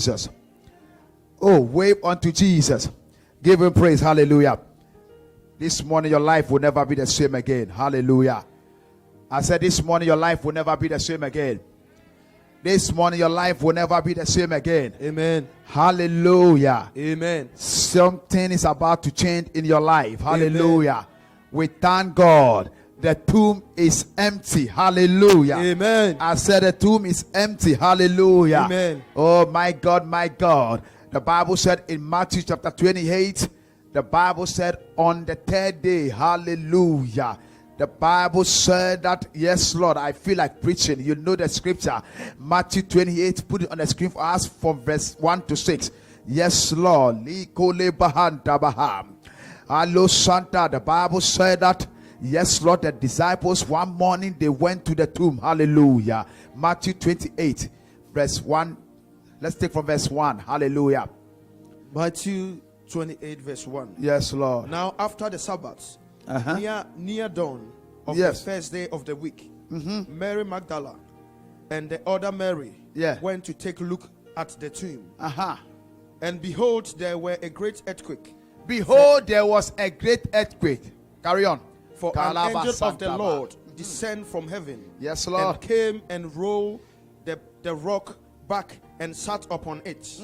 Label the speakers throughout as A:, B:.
A: Jesus. Oh, wave unto Jesus. Give him praise. Hallelujah. This morning your life will never be the same again. Hallelujah. I said this morning your life will never be the same again. This morning your life will never be the same again.
B: Amen.
A: Hallelujah.
B: Amen.
A: Something is about to change in your life. Hallelujah.
B: Amen.
A: We thank God. The tomb is empty. Hallelujah.
B: Amen.
A: I said the tomb is empty. Hallelujah.
B: Amen.
A: Oh my God, my God. The Bible said in Matthew chapter 28, the Bible said on the third day, hallelujah. The Bible said that, yes, Lord, I feel like preaching. You know the scripture. Matthew 28, put it on the screen for us from verse 1 to 6. Yes, Lord. Hello, Santa. The Bible said that, yes, Lord, the disciples one morning they went to the tomb. Hallelujah. Matthew 28, verse 1. Let's take from verse 1. Hallelujah.
B: Matthew 28, verse 1.
A: Yes, Lord.
B: Now, after the Sabbath, near dawn of the first day of the week, Mary Magdalene and the other Mary went to take a look at the tomb. And behold, there were a great earthquake.
A: Behold, there was a great earthquake. Carry on.
B: For an angel of the Lord descended from heaven.
A: Yes, Lord.
B: And came and rolled the rock back and sat upon it.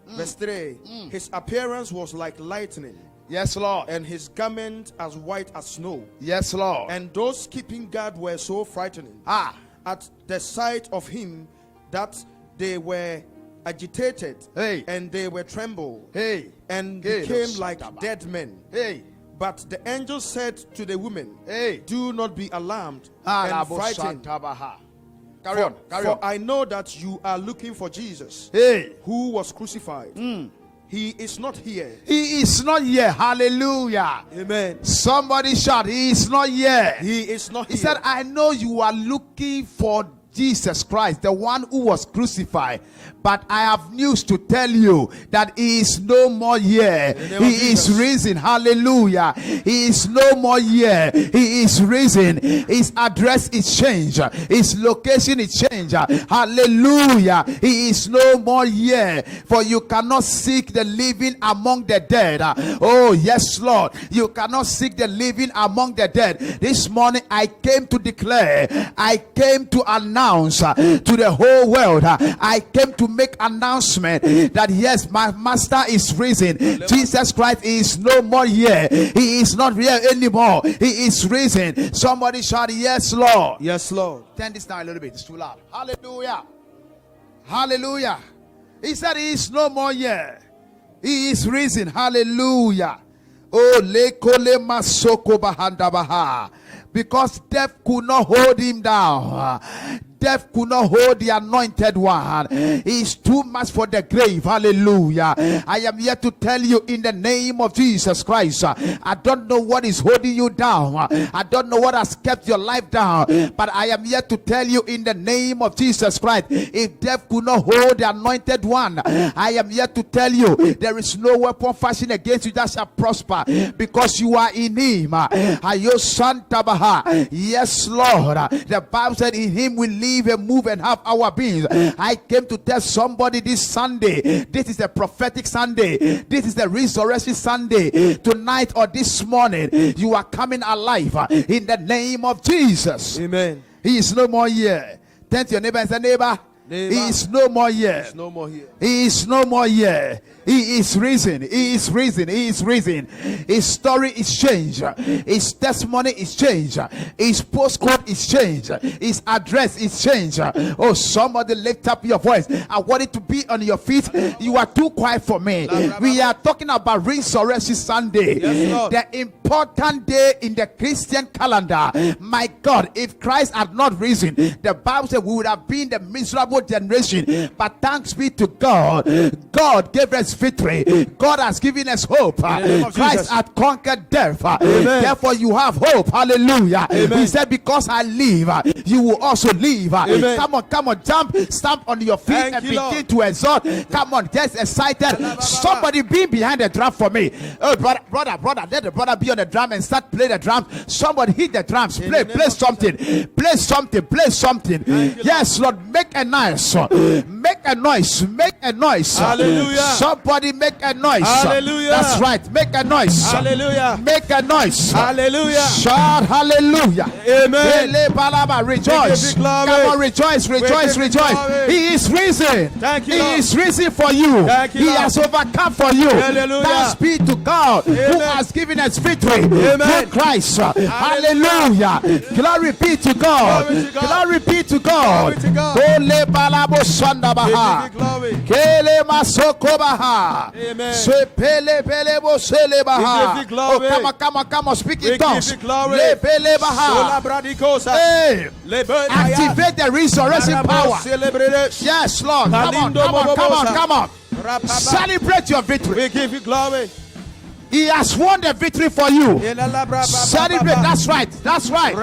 B: Verse 3. His appearance was like lightning.
A: Yes, Lord.
B: And his garment as white as snow.
A: Yes, Lord.
B: And those keeping guard were so frightening at the sight of him that they were agitated and they were trembled and became like dead men. But the angel said to the women, do not be alarmed and frightened.
A: Carry on.
B: For I know that you are looking for Jesus, who was crucified. He is not here.
A: He is not here. Hallelujah.
B: Amen.
A: Somebody shout, he is not here.
B: He is not here.
A: He said, I know you are looking for Jesus Christ, the one who was crucified, but I have news to tell you that he is no more here. He is risen. Hallelujah. He is no more here. He is risen. His address is changed. His location is changed. Hallelujah. He is no more here. For you cannot seek the living among the dead. Oh yes, Lord. You cannot seek the living among the dead. This morning I came to declare, I came to announce to the whole world, I came to make announcement that yes, my master is risen. Jesus Christ is no more here. He is not here anymore. He is risen. Somebody shout, yes, Lord.
B: Yes, Lord.
A: Turn this down a little bit. It's too loud. Hallelujah. Hallelujah. He said he is no more here. He is risen. Hallelujah. Oh, lekole masoko bahandabaha. Because death could not hold him down. Death could not hold the anointed one. He is too much for the grave. Hallelujah. I am here to tell you in the name of Jesus Christ. I don't know what is holding you down. I don't know what has kept your life down. But I am here to tell you in the name of Jesus Christ. If death could not hold the anointed one, I am here to tell you there is no weapon fashioned against you that shall prosper, because you are in him. Yes, Lord. The Bible said in him we live and move and have our beings. I came to tell somebody this Sunday, this is a prophetic Sunday. This is the resurrection Sunday. Tonight or this morning, you are coming alive in the name of Jesus.
B: Amen.
A: He is no more here. Turn to your neighbor and say, neighbor, he is no more here.
B: He is no more here.
A: He is no more here. He is risen. He is risen. He is risen. His story is changed. His testimony is changed. His postcode is changed. His address is changed. Oh, somebody lift up your voice. I want it to be on your feet. You are too quiet for me. We are talking about Resurrection Sunday.
B: Yes,
A: the important day in the Christian calendar. My God, if Christ had not risen, the Bible said we would have been the miserable generation. But thanks be to God. God gave us victory. God has given us hope. Christ had conquered death. Therefore you have hope. Hallelujah. He said, because I live, you will also live. Come on, jump, stamp on your feet and begin to exhort. Come on, get excited. Somebody be behind the drum for me. Oh, brother, let the brother be on the drum and start playing the drums. Somebody hit the drums. Play something. Play something. Play something. Yes, Lord, make a noise. Make a noise. Make a noise.
B: Hallelujah.
A: Somebody make a noise.
B: Hallelujah.
A: That's right. Make a noise.
B: Hallelujah.
A: Make a noise.
B: Hallelujah.
A: Shout hallelujah.
B: Amen.
A: Rejoice. Come on, rejoice, rejoice, rejoice. He is risen.
B: Thank you,
A: He
B: Lord.
A: is risen for you.
B: Thank you,
A: He
B: Lord.
A: has overcome for you.
B: Hallelujah.
A: Thanks be to God who
B: Amen.
A: has given us victory
B: Amen.
A: through Christ. Hallelujah. Glory be to God.
B: Glory to God.
A: Glory be to God.
B: Glory to God.
A: Ole balabo sandabaha.
B: We give you glory.
A: Kele masoko baha.
B: Amen.
A: Sepele belebo sele baha.
B: We give you glory.
A: Oh, come on, speak
B: We
A: in tongues.
B: give you glory.
A: Le bele baha.
B: Sola bradikosa.
A: Hey,
B: Lebe-
A: activate the resurrection power.
B: Celebrate.
A: Yes, Lord. Come on,
B: Kalindo
A: come on, come on,
B: bobobosa.
A: come on.
B: Rapapa.
A: Celebrate your victory.
B: We give you glory.
A: He has won the victory for you.
B: Celebrate.
A: Celebrate. That's right. That's right.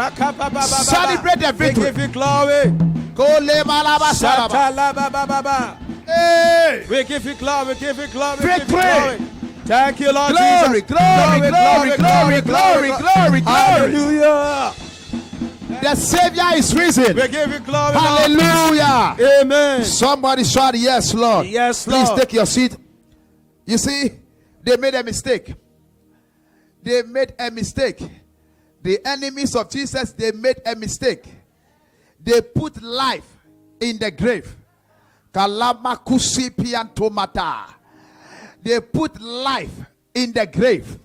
A: Celebrate the
B: We
A: victory.
B: give you glory.
A: Go le balaba salaba.
B: Shatalabababa.
A: Hey.
B: We give you glory. We give you glory. We give you
A: Victory.
B: glory. Thank you, Lord
A: Glory,
B: Jesus.
A: glory, glory, glory, glory, glory, glory.
B: Hallelujah.
A: The Savior is risen.
B: We give you glory, Lord.
A: Hallelujah.
B: Amen.
A: Somebody shout, yes, Lord.
B: Yes,
A: Please
B: Lord.
A: take your seat. You see, they made a mistake. They made a mistake. The enemies of Jesus, they made a mistake. They put life in the grave. Kalamakusi piantomata. They put life in the grave.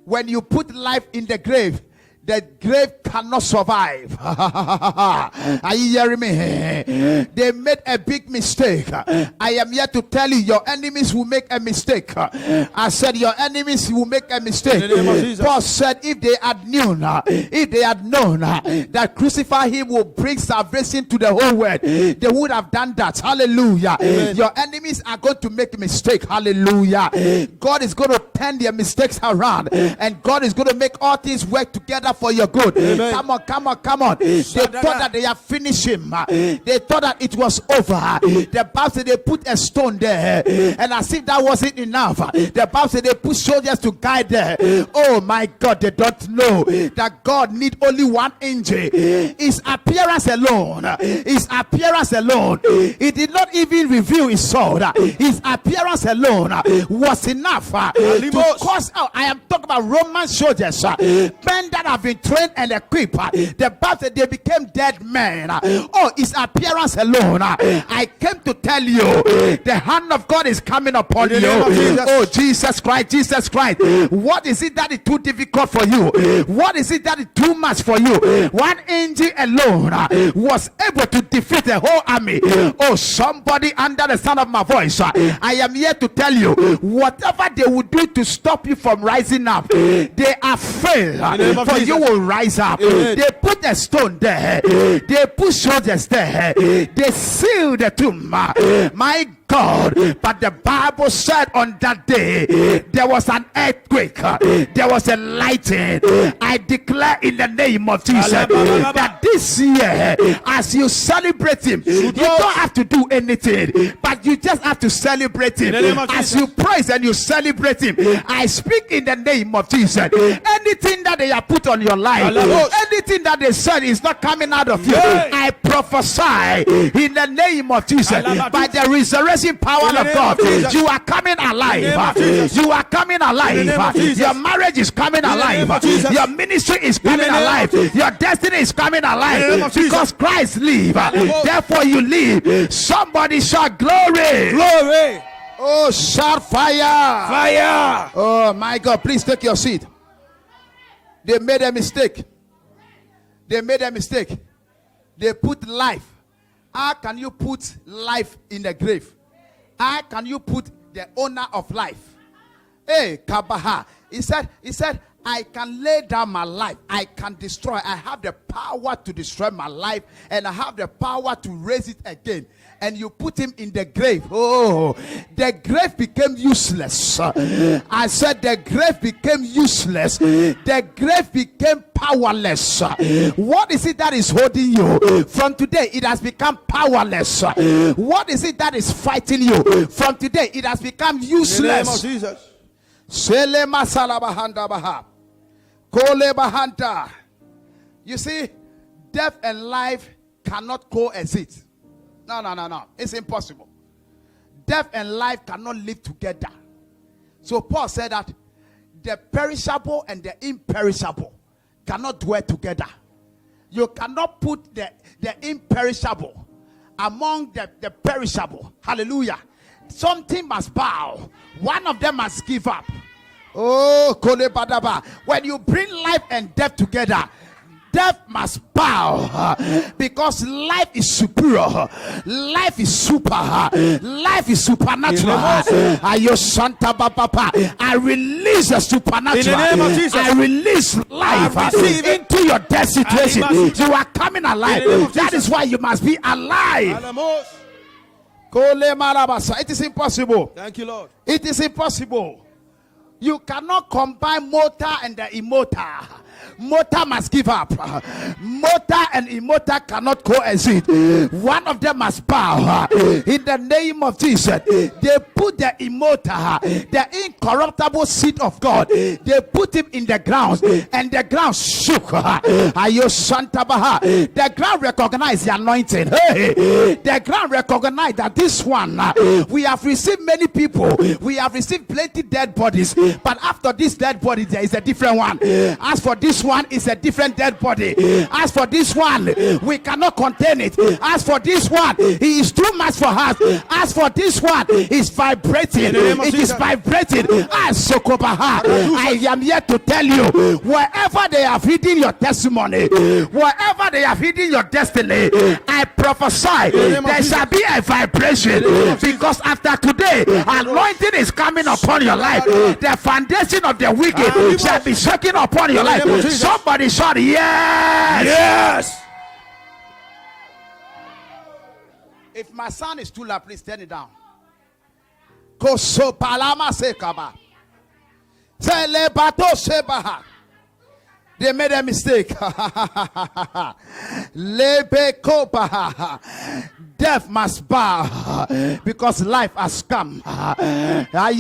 A: When you put life in the grave, the grave cannot survive. Are you hearing me? They made a big mistake. I am here to tell you, your enemies will make a mistake. I said your enemies will make a mistake.
B: In the name of Jesus.
A: Paul said if they had known that crucify him will bring salvation to the whole world, they would have done that. Hallelujah.
B: Amen.
A: Your enemies are going to make a mistake. Hallelujah. God is going to turn their mistakes around, and God is going to make all things work together for your good.
B: Amen.
A: Come on, come on, come on. They thought that they have finished him. They thought that it was over. The Bible said they put a stone there, and as if that wasn't enough, the Bible said they put soldiers to guide there. Oh my God, they don't know that God need only one angel. His appearance alone, his appearance alone, he did not even reveal his sword. His appearance alone was enough to cause out. I am talking about Roman soldiers, men that have been trained and equipped. The Bible said they became dead men. Oh, his appearance alone. I came to tell you, the hand of God is coming upon
B: In the
A: you.
B: name of Jesus.
A: Oh, Jesus Christ, Jesus Christ. What is it that is too difficult for you? What is it that is too much for you? One angel alone was able to defeat the whole army. Oh, somebody under the sound of my voice, I am here to tell you, whatever they would do to stop you from rising up, they are failed.
B: In the name of
A: For
B: Jesus.
A: you will rise up.
B: Amen.
A: They put a stone there. They put soldiers there. They sealed the tomb. My God, but the Bible said on that day there was an earthquake, there was a lightning. I declare in the name of Jesus that this year, as you celebrate him, you don't have to do anything, but you just have to celebrate him.
B: In the name of
A: As
B: Jesus.
A: you praise and you celebrate him, I speak in the name of Jesus. Anything that they have put on your life, anything that they said is not coming out of you,
B: Yeah.
A: I prophesy in the name of Jesus, by the resurrection power
B: In the
A: of
B: name
A: God,
B: of Jesus.
A: you are coming
B: In the name of
A: alive.
B: Jesus.
A: You are coming
B: In the name of
A: alive.
B: Jesus.
A: Your marriage is coming
B: the name
A: alive.
B: of Jesus.
A: Your ministry is
B: the
A: coming
B: name of
A: alive.
B: Jesus.
A: Your destiny is coming
B: In the name
A: alive
B: of Jesus.
A: because Christ lives.
B: Hallelujah.
A: Therefore, you live. Somebody shout glory.
B: Glory.
A: Oh, shout fire.
B: Fire.
A: Oh my God, please take your seat. They made a mistake. They made a mistake. They put life. How can you put life in the grave? How can you put the owner of life? Hey, Kabaha. He said, I can lay down my life. I can destroy. I have the power to destroy my life, and I have the power to raise it again. And you put him in the grave. Oh, the grave became useless. I said the grave became useless. The grave became powerless. What is it that is holding you? From today, it has become powerless. What is it that is fighting you? From today, it has become
B: In the name of
A: useless.
B: Jesus.
A: Selema salabahandabaha. Kolebahanta. You see, death and life cannot coexist. No. It's impossible. Death and life cannot live together. So Paul said that the perishable and the imperishable cannot dwell together. You cannot put the imperishable among the perishable. Hallelujah. Something must bow. One of them must give up. Oh, Kolebadaba. When you bring life and death together, death must bow, because life is superior, life is super, life is supernatural. I release the supernatural. I release life into your death situation. You are coming alive. That is why you must be alive. It is impossible.
B: Thank you, Lord.
A: It is impossible. You cannot combine mortal and the immortal. Mortal must give up. Mortal and immortal cannot coexist. One of them must bow. In the name of Jesus, they put the immortal, the incorruptible seed of God, they put him in the ground, and the ground shook. The ground recognized the anointing. The ground recognized that this one, we have received many people, we have received plenty dead bodies, but after this dead body there is a different one. As for this one, is a different dead body. As for this one, we cannot contain it. As for this one, he is too much for us. As for this one, it's vibrating. It is vibrating. As Sokobaha, I am here to tell you, wherever they have hidden your testimony, wherever they have hidden your destiny, I prophesy there shall be a vibration, because after today, anointing is coming upon your life. The foundation of the wicked shall be shaken upon your life. Somebody shout yes.
B: Yes.
A: If my son is too loud, please turn it down. Koso palama sekaba. Celebato sebaha. They made a mistake. Death must bow, because life has come. I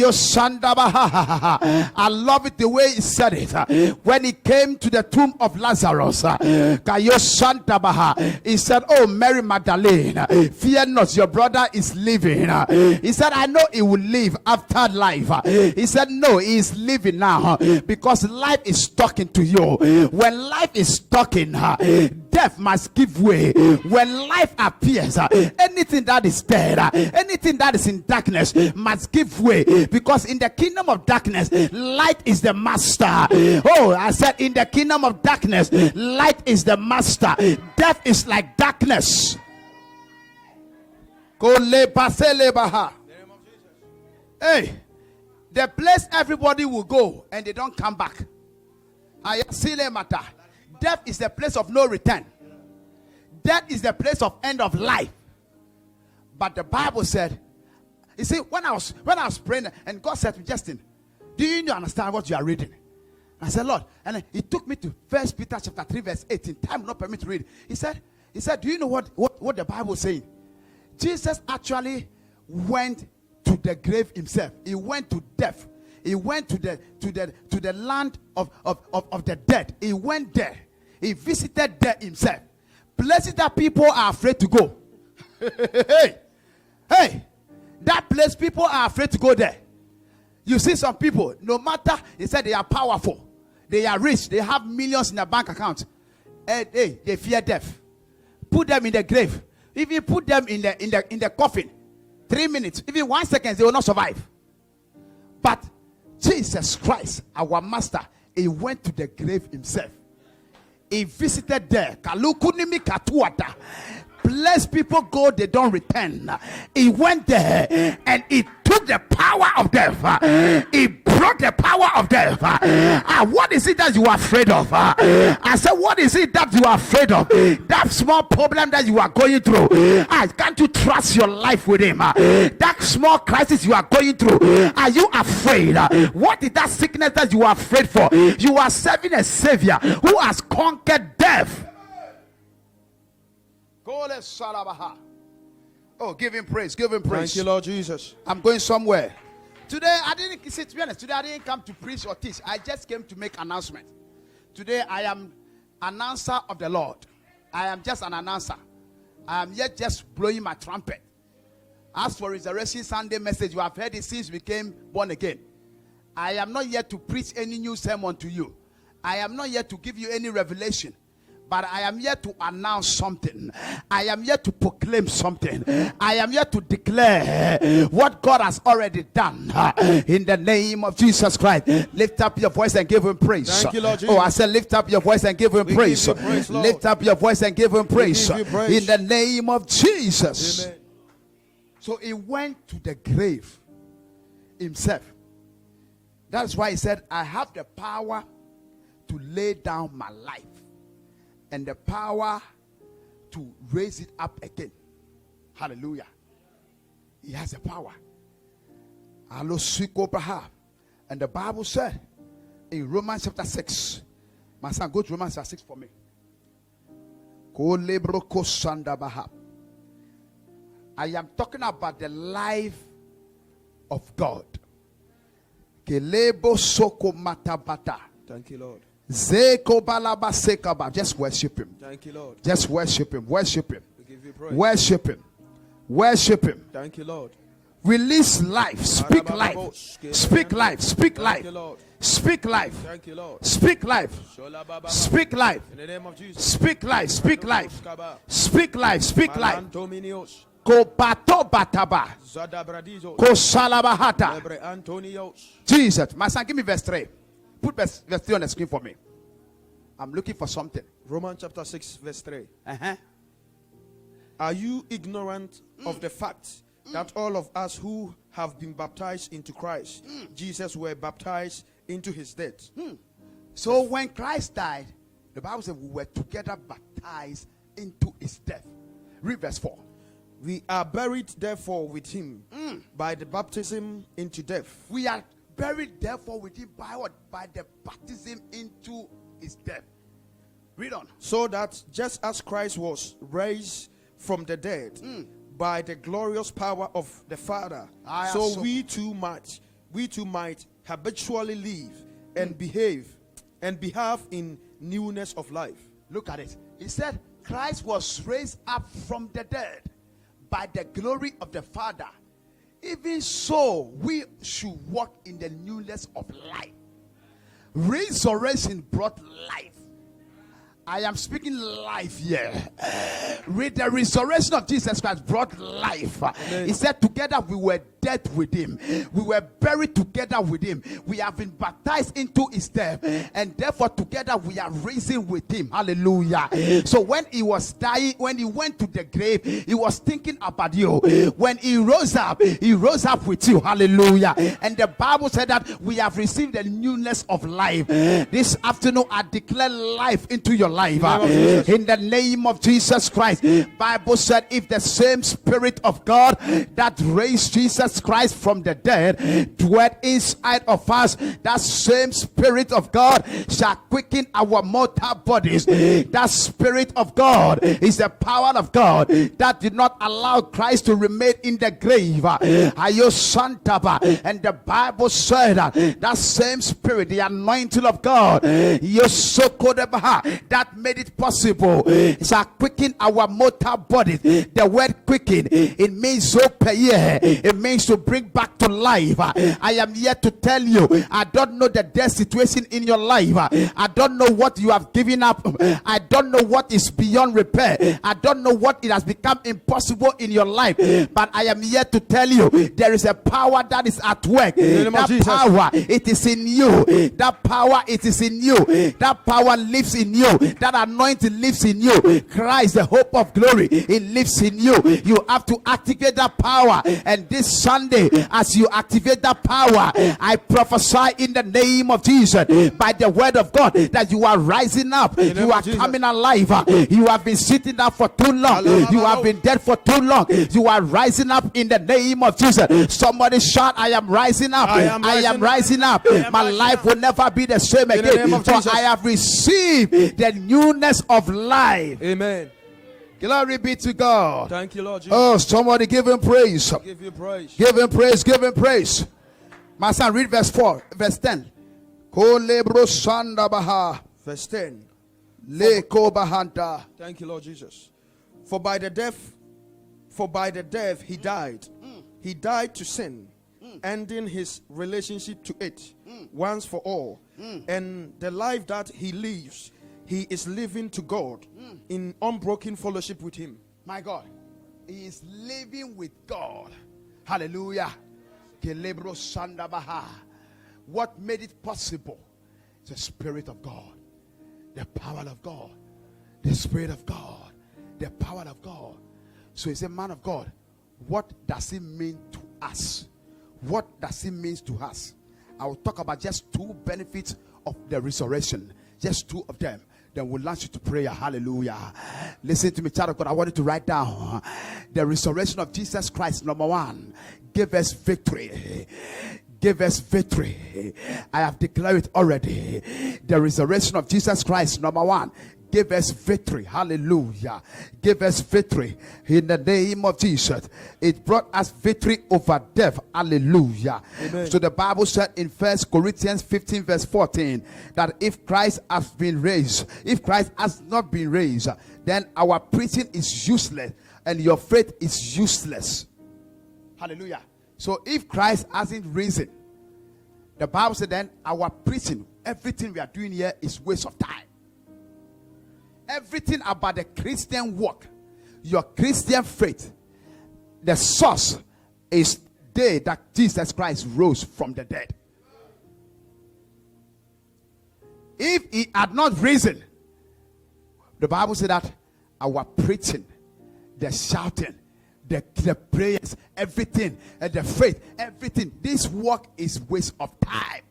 A: love it the way he said it. When he came to the tomb of Lazarus, he said, "Oh, Mary Magdalene, fear not, your brother is living." He said, "I know he will live after life." He said, "No, he is living now, because life is talking to you. When life is talking, death must give way. When life appears, anything that is dead, anything that is in darkness must give way, because in the kingdom of darkness, light is the master." Oh, I said, in the kingdom of darkness, light is the master. Death is like darkness. Hey, the place everybody will go and they don't come back. Death is the place of no return. Death is the place of end of life. But the Bible said, you see, when I was praying, and God said to me, "Justin, do you understand what you are reading?" I said, "Lord," and he took me to 1 Peter chapter 3 verse 18. Time will not permit me to read. He said, "Do you know what the Bible is saying?" Jesus actually went to the grave himself. He went to death. He went to the land of the dead. He went there. He visited there himself. Places that people are afraid to go. Hey, that place people are afraid to go there. You see some people, no matter, they said they are powerful, they are rich, they have millions in their bank account. Hey, they fear death. Put them in the grave. If you put them in the coffin, 3 minutes, even 1 second, they will not survive. But Jesus Christ, our master, he went to the grave himself. He visited there. Blessed people go, they don't return. He went there and he took the power of death. He broke the power of death. What is it that you are afraid of? I said, what is it that you are afraid of? That small problem that you are going through. Can't you trust your life with him? That small crisis you are going through. Are you afraid? What is that sickness that you are afraid for? You are serving a savior who has conquered death. Oh, give him praise, give him praise.
B: Thank you, Lord Jesus.
A: I'm going somewhere. Today, to be honest, today I didn't come to preach or teach. I just came to make announcement. Today I am announcer of the Lord. I am just an announcer. I am yet just blowing my trumpet. As for Resurrection Sunday message, you have heard it since we became born again. I am not yet to preach any new sermon to you. I am not yet to give you any revelation. But I am yet to announce something. I am yet to proclaim something. I am yet to declare what God has already done. In the name of Jesus Christ. Lift up your voice and give him praise.
B: Thank you, Lord Jesus.
A: Oh, I said lift up your voice and give him praise.
B: Give you praise, Lord.
A: Lift up your voice and give him praise.
B: give you praise.
A: In the name of Jesus.
B: Amen.
A: So he went to the grave himself. That's why he said, I have the power to lay down my life and the power to raise it up again. Hallelujah. He has the power. And the Bible said in Romans chapter 6. My son, go to Romans chapter 6 for me. I am talking about the life of God.
B: Thank you, Lord.
A: Just worship him.
B: Thank you, Lord.
A: Just worship him. Worship him.
B: We give you praise.
A: Worship him. Worship him.
B: Thank you, Lord.
A: Release life. Speak life. Speak life. Speak
B: Thank
A: life.
B: you, Lord.
A: Speak life.
B: Thank you, Lord.
A: Speak life. Speak life.
B: In the name of Jesus.
A: Speak life. Speak life. Speak life. Speak life.
B: Antonios.
A: Kobato bataba.
B: Zadabradizo.
A: Kosalabahata.
B: Lebre Antonios.
A: Jesus. My son, give me verse 3. Put verse 3 on the screen for me. I'm looking for something.
B: Romans chapter 6 verse 3.
A: Uh-huh.
B: Are you ignorant of the fact that all of us who have been baptized into Christ Jesus were baptized into his death?
A: So when Christ died, the Bible said we were together baptized into his death. Read verse 4.
B: We are buried therefore with him by the baptism into death.
A: We are buried therefore with him by what? By the baptism into his death. Read on.
B: So that just as Christ was raised from the dead by the glorious power of the Father, so we too might habitually live and behave in newness of life.
A: Look at it. He said Christ was raised up from the dead by the glory of the Father. Even so, we should walk in the newness of life. Resurrection brought life. I am speaking life here. With the resurrection of Jesus Christ brought life. He said together we were dead with him. We were buried together with him. We have been baptized into his death. And therefore together we are risen with him. Hallelujah. So when he was dying, when he went to the grave, he was thinking about you. When he rose up with you. Hallelujah. And the Bible said that we have received the newness of life. This afternoon I declare life into your life. In the name of Jesus Christ. Bible said if the same Spirit of God that raised Jesus Christ from the dead dwelt inside of us, that same Spirit of God shall quicken our mortal bodies. That Spirit of God is the power of God that did not allow Christ to remain in the grave. And the Bible said that same Spirit, the anointing of God, that made it possible, shall quicken our mortal bodies. The word quicken, it means it means to bring back to life. I am here to tell you, I don't know the death situation in your life. I don't know what you have given up. I don't know what is beyond repair. I don't know what it has become impossible in your life. But I am here to tell you, there is a power that is at work. That power, it is in you. That power, it is in you. That power lives in you. That anointing lives in you. Christ, the hope of glory, it lives in you. You have to activate that power. And this Sunday, as you activate that power, I prophesy in the name of Jesus, by the word of God, that you are rising up. You are coming alive. You have been sitting down for too long. You have been dead for too long. You are rising up in the name of Jesus. Somebody shout, I am rising up. I am rising up. My life will never be the same again. For I have received the newness of life.
B: Amen.
A: Glory be to God.
B: Thank you, Lord Jesus.
A: Oh, somebody give him praise.
B: Give you praise.
A: Give him praise. Give him praise. My son, read verse 4, verse 10.
B: Verse 10.
A: Thank
B: you, Lord Jesus. For by the death he died. He died to sin, ending his relationship to it once for all. And the life that he lives, he is living to God in unbroken fellowship with him.
A: My God, he is living with God. Hallelujah. What made it possible? The Spirit of God, the power of God, the Spirit of God, the power of God. So he's a man of God. What does it mean to us? What does it mean to us? I will talk about just two benefits of the resurrection, just two of them. Then we'll launch you to prayer. Hallelujah. Listen to me, child of God. I want you to write down the resurrection of Jesus Christ. Number one, give us victory. Give us victory. I have declared it already. The resurrection of Jesus Christ. Number one, give us victory. Hallelujah. Give us victory in the name of Jesus. It brought us victory over death. Hallelujah.
B: Amen.
A: So the Bible said in 1 Corinthians 15 verse 14 that if Christ has been raised, if Christ has not been raised, then our preaching is useless and your faith is useless. Hallelujah. So if Christ hasn't risen, the Bible said then our preaching, everything we are doing here is waste of time. Everything about the Christian walk, your Christian faith, the source is the day that Jesus Christ rose from the dead. If he had not risen, the Bible said that our preaching, the shouting, the prayers, everything, and the faith, everything, this work is waste of time.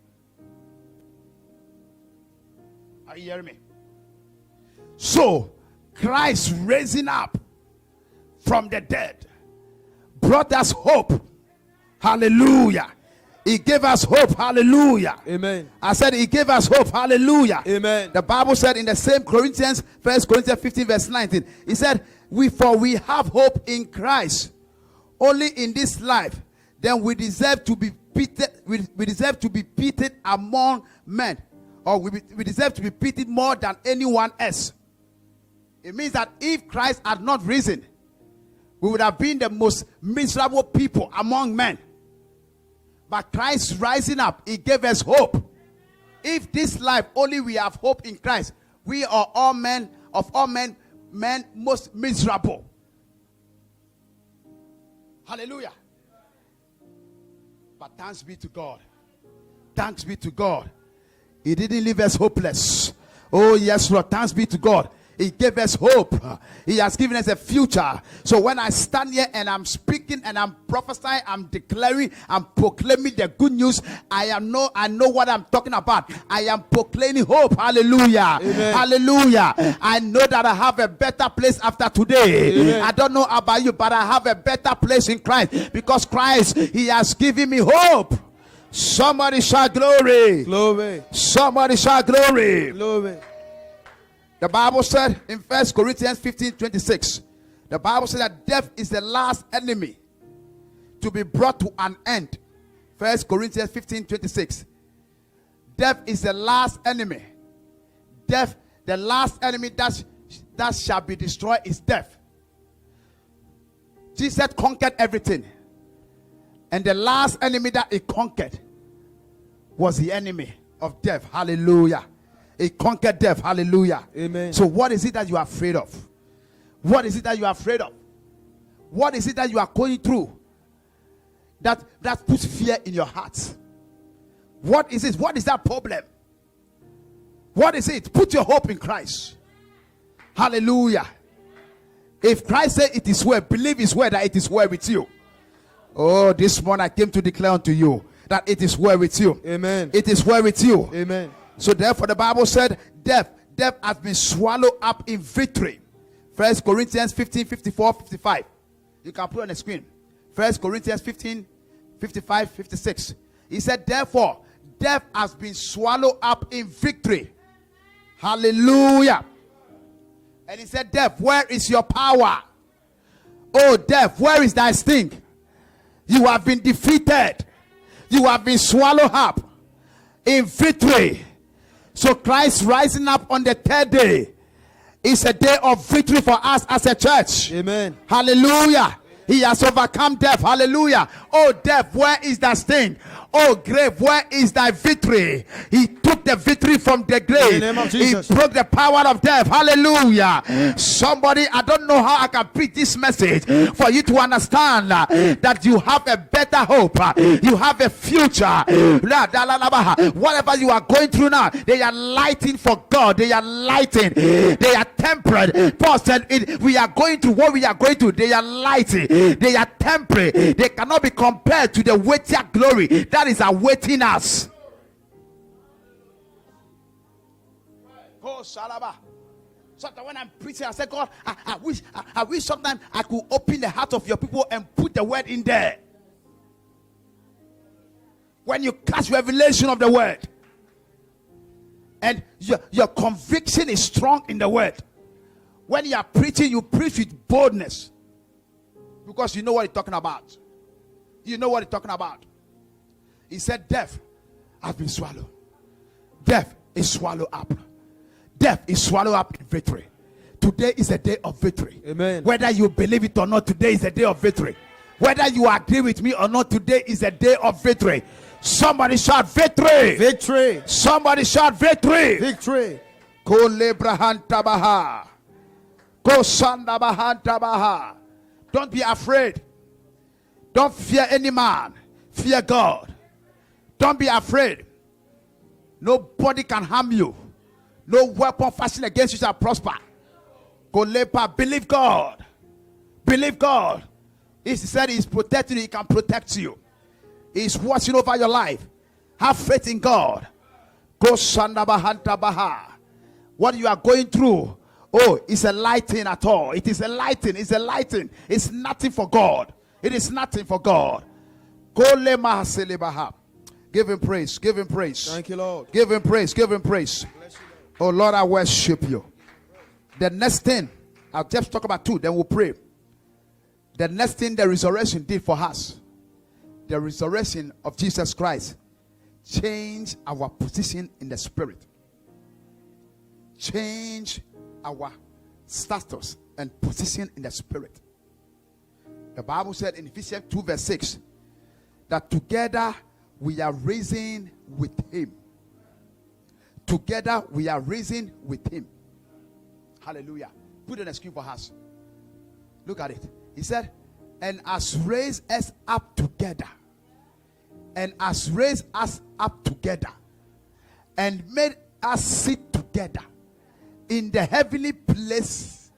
A: Are you hearing me? So Christ raising up from the dead brought us hope. Hallelujah. He gave us hope. Hallelujah.
B: Amen.
A: I said he gave us hope. Hallelujah.
B: Amen.
A: The Bible said in the same Corinthians, 1 Corinthians 15 verse 19, he said, we have hope in Christ only in this life, then we deserve to be pitied. We deserve to be pitied among men, or we deserve to be pitied more than anyone else. It means that if Christ had not risen, we would have been the most miserable people among men. But Christ rising up, he gave us hope. If this life only we have hope in Christ, we are all men, of all men most miserable. Hallelujah. But thanks be to God. Thanks be to God. He didn't leave us hopeless. Oh yes, Lord. Thanks be to God. He gave us hope. He has given us a future. So when I stand here and I'm speaking and I'm prophesying, I'm declaring, I'm proclaiming the good news, I know what I'm talking about. I am proclaiming hope. Hallelujah.
B: Amen.
A: Hallelujah. I know that I have a better place after today.
B: Amen.
A: I don't know about you, but I have a better place in Christ, because Christ, he has given me hope. Somebody shout glory.
B: Glory.
A: Somebody shout glory.
B: Glory.
A: The Bible said in 1 Corinthians 15:26, the Bible said that death is the last enemy to be brought to an end. 1 Corinthians 15:26. Death is the last enemy. Death, the last enemy that shall be destroyed is death. Jesus conquered everything. And the last enemy that he conquered was the enemy of death. Hallelujah. He conquered death. Hallelujah.
B: Amen.
A: So what is it that you are afraid of? What is it that you are afraid of? What is it that you are going through that puts fear in your heart? What is it? What is that problem? What is it? Put your hope in Christ. Hallelujah. If Christ said it is well, believe his word that it is well with you. Oh, this morning I came to declare unto you that it is well with you.
B: Amen.
A: It is well with you.
B: Amen.
A: So therefore the Bible said death has been swallowed up in victory. 1 Corinthians 15, 54, 55. You can put it on the screen. 1 Corinthians 15, 55, 56. He said, therefore, death has been swallowed up in victory. Hallelujah. And he said, death, where is your power? Oh, death, where is thy sting? You have been defeated. You have been swallowed up in victory. So Christ rising up on the third day is a day of victory for us as a church.
B: Amen.
A: Hallelujah. He has overcome death. Hallelujah. Oh, death, where is that sting? Oh, grave, where is thy victory? He took the victory from the grave.
B: In the name of Jesus.
A: He broke the power of death. Hallelujah. Somebody, I don't know how I can preach this message for you to understand that you have a better hope. You have a future. Whatever you are going through now, they are lighting for God. They are lighting. They are temperate. Paul said, we are going through what we are going through. They are lighting. They are temporary. They cannot be compared to the weightier glory that is awaiting us. Oh, Shalaba. Sometimes when I'm preaching, I say, God, I wish sometimes I could open the heart of your people and put the word in there. When you catch revelation of the word, and your conviction is strong in the word, when you are preaching, you preach with boldness. Because you know what he's talking about. You know what he's talking about. He said, death has been swallowed. Death is swallowed up. Death is swallowed up in victory. Today is a day of victory.
B: Amen.
A: Whether you believe it or not, today is a day of victory. Whether you agree with me or not, today is a day of victory. Somebody shout victory.
B: Victory.
A: Somebody shout victory.
B: Victory.
A: Ko lebrahanta baha. Ko sanda bahanta baha. Don't be afraid. Don't fear any man. Fear God. Don't be afraid. Nobody can harm you. No weapon fashioned against you shall prosper. Believe God. Believe God. He said he's protecting you. He can protect you. He's watching over your life. Have faith in God. What you are going through, oh, it's a lighting at all. It is a lighting. It's a lighting. It's nothing for God. It is nothing for God. Give him praise. Give him praise.
B: Thank you, Lord.
A: Give him praise. Give him praise. Oh, Lord, I worship you. The next thing, I'll just talk about two, then we'll pray. The next thing the resurrection did for us, the resurrection of Jesus Christ, changed our position in the spirit. Change our status and position in the spirit. The Bible said in Ephesians 2 verse 6 that together we are risen with him. Together we are risen with him. Hallelujah. Put on a screen for us. Look at it. He said, and has raised us up together. And has raised us up together. And made us sit together in the heavenly place.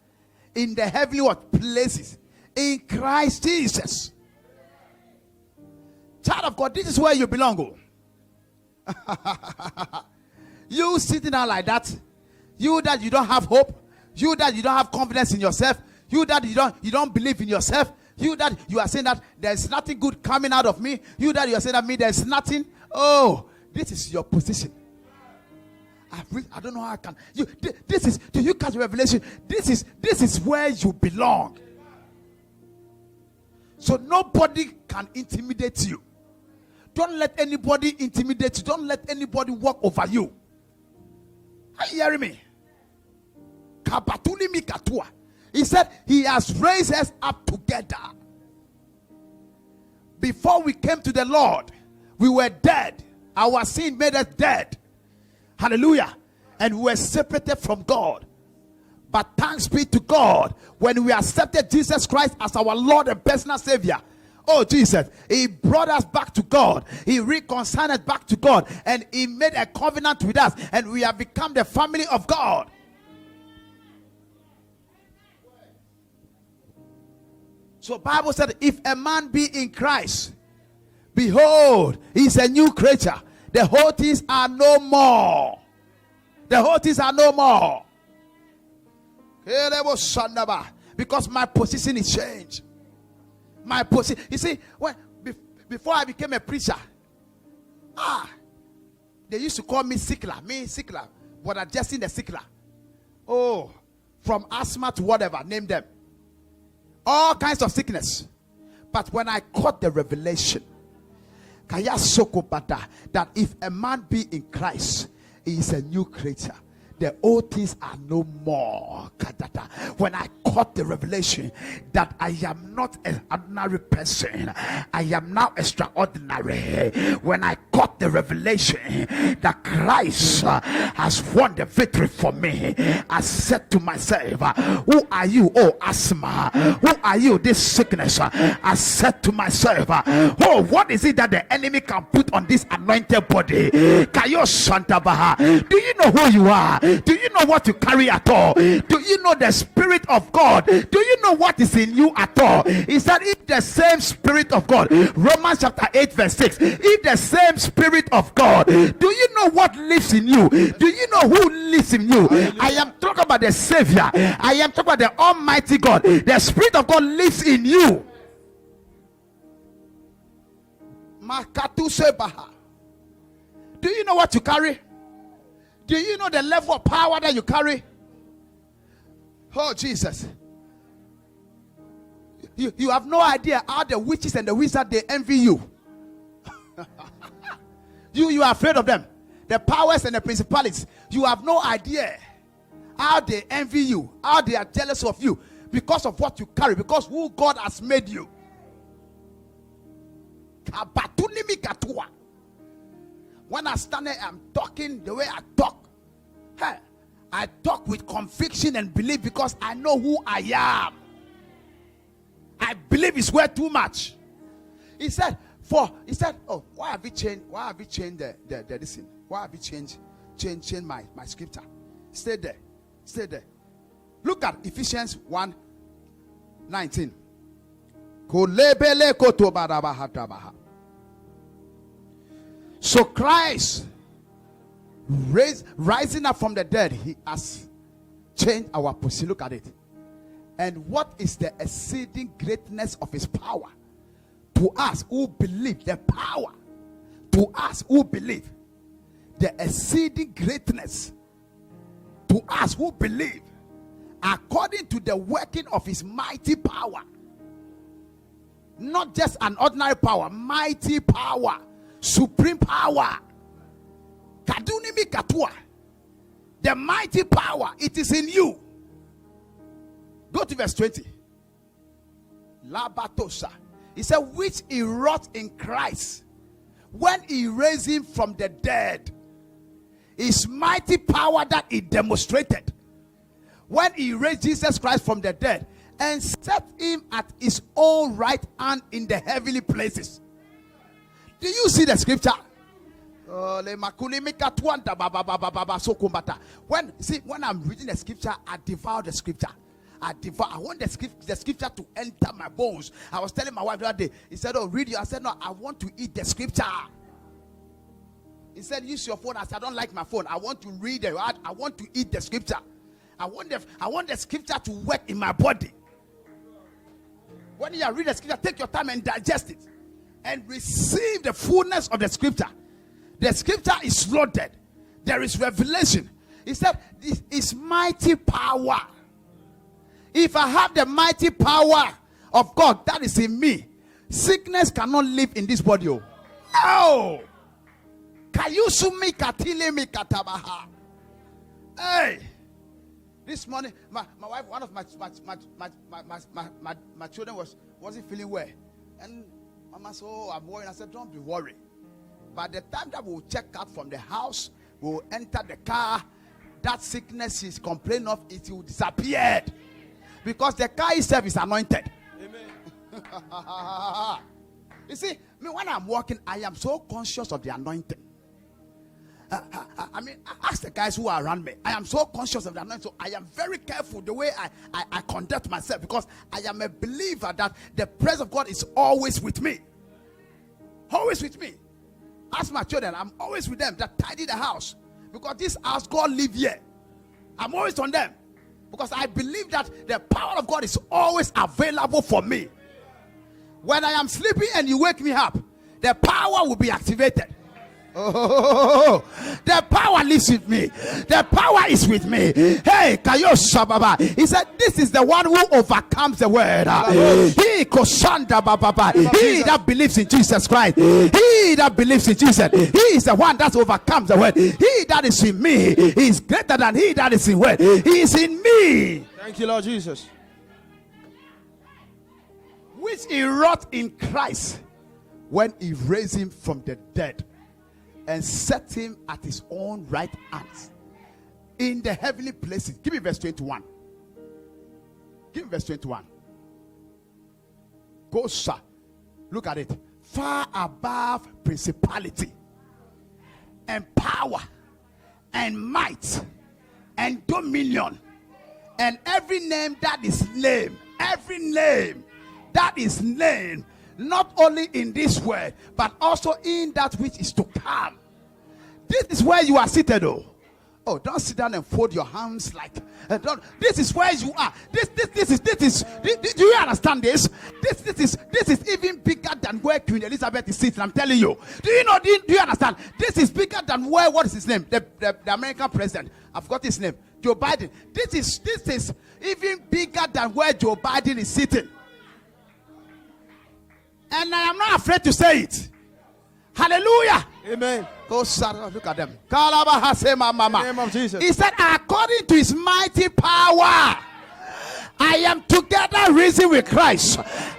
A: In the heavenly what? Places. In Christ Jesus. Child of God, this is where you belong. You sitting down like that. You that you don't have hope. You that you don't have confidence in yourself. You that you don't believe in yourself. You that you are saying that there's nothing good coming out of me. You that you are saying that me there's nothing. Oh, this is your position. I don't know how I can. This is, do you catch revelation? This is where you belong. So nobody can intimidate you. Don't let anybody intimidate you. Don't let anybody walk over you. Are you hearing me? He said he has raised us up together. Before we came to the Lord, we were dead. Our sin made us dead. Hallelujah. And we were separated from God. But thanks be to God, when we accepted Jesus Christ as our Lord and personal Savior, oh Jesus, he brought us back to God. He reconciled us back to God. And he made a covenant with us. And we have become the family of God. So Bible said, if a man be in Christ, behold, he's a new creature. The whole things are no more. The whole things are no more. Because my position is changed. My position. You see, before I became a preacher, they used to call me sickler. But adjusting the sickler. Oh, from asthma to whatever, name them. All kinds of sickness. But when I caught the revelation that if a man be in Christ, He is a new creature. The old things are no more. When I caught the revelation that I am not an ordinary person, I am now extraordinary. When I caught the revelation that Christ has won the victory for me, I said to myself, who are you, oh asthma? Who are you, this sickness? I said to myself, oh, what is it that the enemy can put on this anointed body? Kayo Santa Baha. Do you know who you are? Do you know what you carry at all? Do you know the Spirit of God? Do you know what is in you at all? He said, if the same Spirit of God, Romans chapter 8 verse 6, if the same Spirit of God, do you know what lives in you? Do you know who lives in you? I am talking about the Savior. I am talking about the Almighty God. The Spirit of God lives in you. Do you know what you carry? Do you know the level of power that you carry? Oh, Jesus. You have no idea how the witches and the wizards, they envy you. You are afraid of them. The powers and the principalities. You have no idea how they envy you, how they are jealous of you because of what you carry, because who God has made you. When I stand there, I'm talking the way I talk. Hey, I talk with conviction and belief because I know who I am. I believe it's worth too much. He said, oh, why have you changed? Why have you changed the this thing? Why have you changed my scripture? Stay there. Look at Ephesians 1:19. So Christ rising up from the dead, he has changed our position. Look at it. And what is the exceeding greatness of his power to us who believe? The power to us who believe, the exceeding greatness to us who believe, according to the working of his mighty power. Not just an ordinary power, mighty power, supreme power. Kadunimi katua. The mighty power, it is in you. Go to verse 20. Labatosa. He said, which he wrought in Christ when he raised him from the dead. His mighty power that he demonstrated when he raised Jesus Christ from the dead and set him at his own right hand in the heavenly places. Do you see the scripture? When I'm reading the scripture, I devour the scripture. I want the scripture to enter my bones. I was telling my wife the other day. He said, oh, read you. I said, no, I want to eat the scripture. He said, use your phone. I said, I don't like my phone. I want to read it. I want to eat the scripture. I want the scripture to work in my body. When you read the scripture, take your time and digest it and receive the fullness of the scripture. The scripture is loaded. There is revelation. He said, this is mighty power. If I have the mighty power of God that is in me, sickness cannot live in this body. No. Hey, this morning, my wife, one of my children wasn't feeling well, and Mama said, "Oh, I'm worried." I said, "Don't be worried. By the time that we'll check out from the house, we'll enter the car. That sickness she's complaining of, it will disappear, because the car itself is anointed." Amen. You see, when I'm walking, I am so conscious of the anointing. I ask the guys who are around me. I am so conscious of the anointing. So I am very careful the way I conduct myself, because I am a believer that the presence of God is always with me. Always with me. Ask my children, I'm always with them. That tidy the house, because this house, God live here. I'm always on them, because I believe that the power of God is always available for me. When I am sleeping and you wake me up, the power will be activated. Oh, the power lives with me. The power is with me. Hey, Kayo Shababa. He said, this is the one who overcomes the world. He Koshanda Baba. He that believes in Jesus Christ. He that believes in Jesus. He is the one that overcomes the world. He that is in me is greater than he that is in world. He is in me.
B: Thank you, Lord Jesus.
A: Which he wrought in Christ when he raised him from the dead and set him at his own right hand in the heavenly places. Give me verse 21. Give me verse 21. Go, sir. Look at it. Far above principality and power and might and dominion and every name that is named. Every name that is named. Not only in this world, but also in that which is to come. This is where you are seated, oh, don't sit down and fold your hands like. This is where you are. This is. Do you understand this? This is even bigger than where Queen Elizabeth is sitting. I'm telling you. Do you know? Do you understand? This is bigger than where. What is his name? The American president. I forgot his name. Joe Biden. This is even bigger than where Joe Biden is sitting. And I am not afraid to say it. Hallelujah.
B: Amen.
A: Go, Sarah, look at them. In
B: the name of Jesus.
A: He said, according to his mighty power, I am together risen with Christ.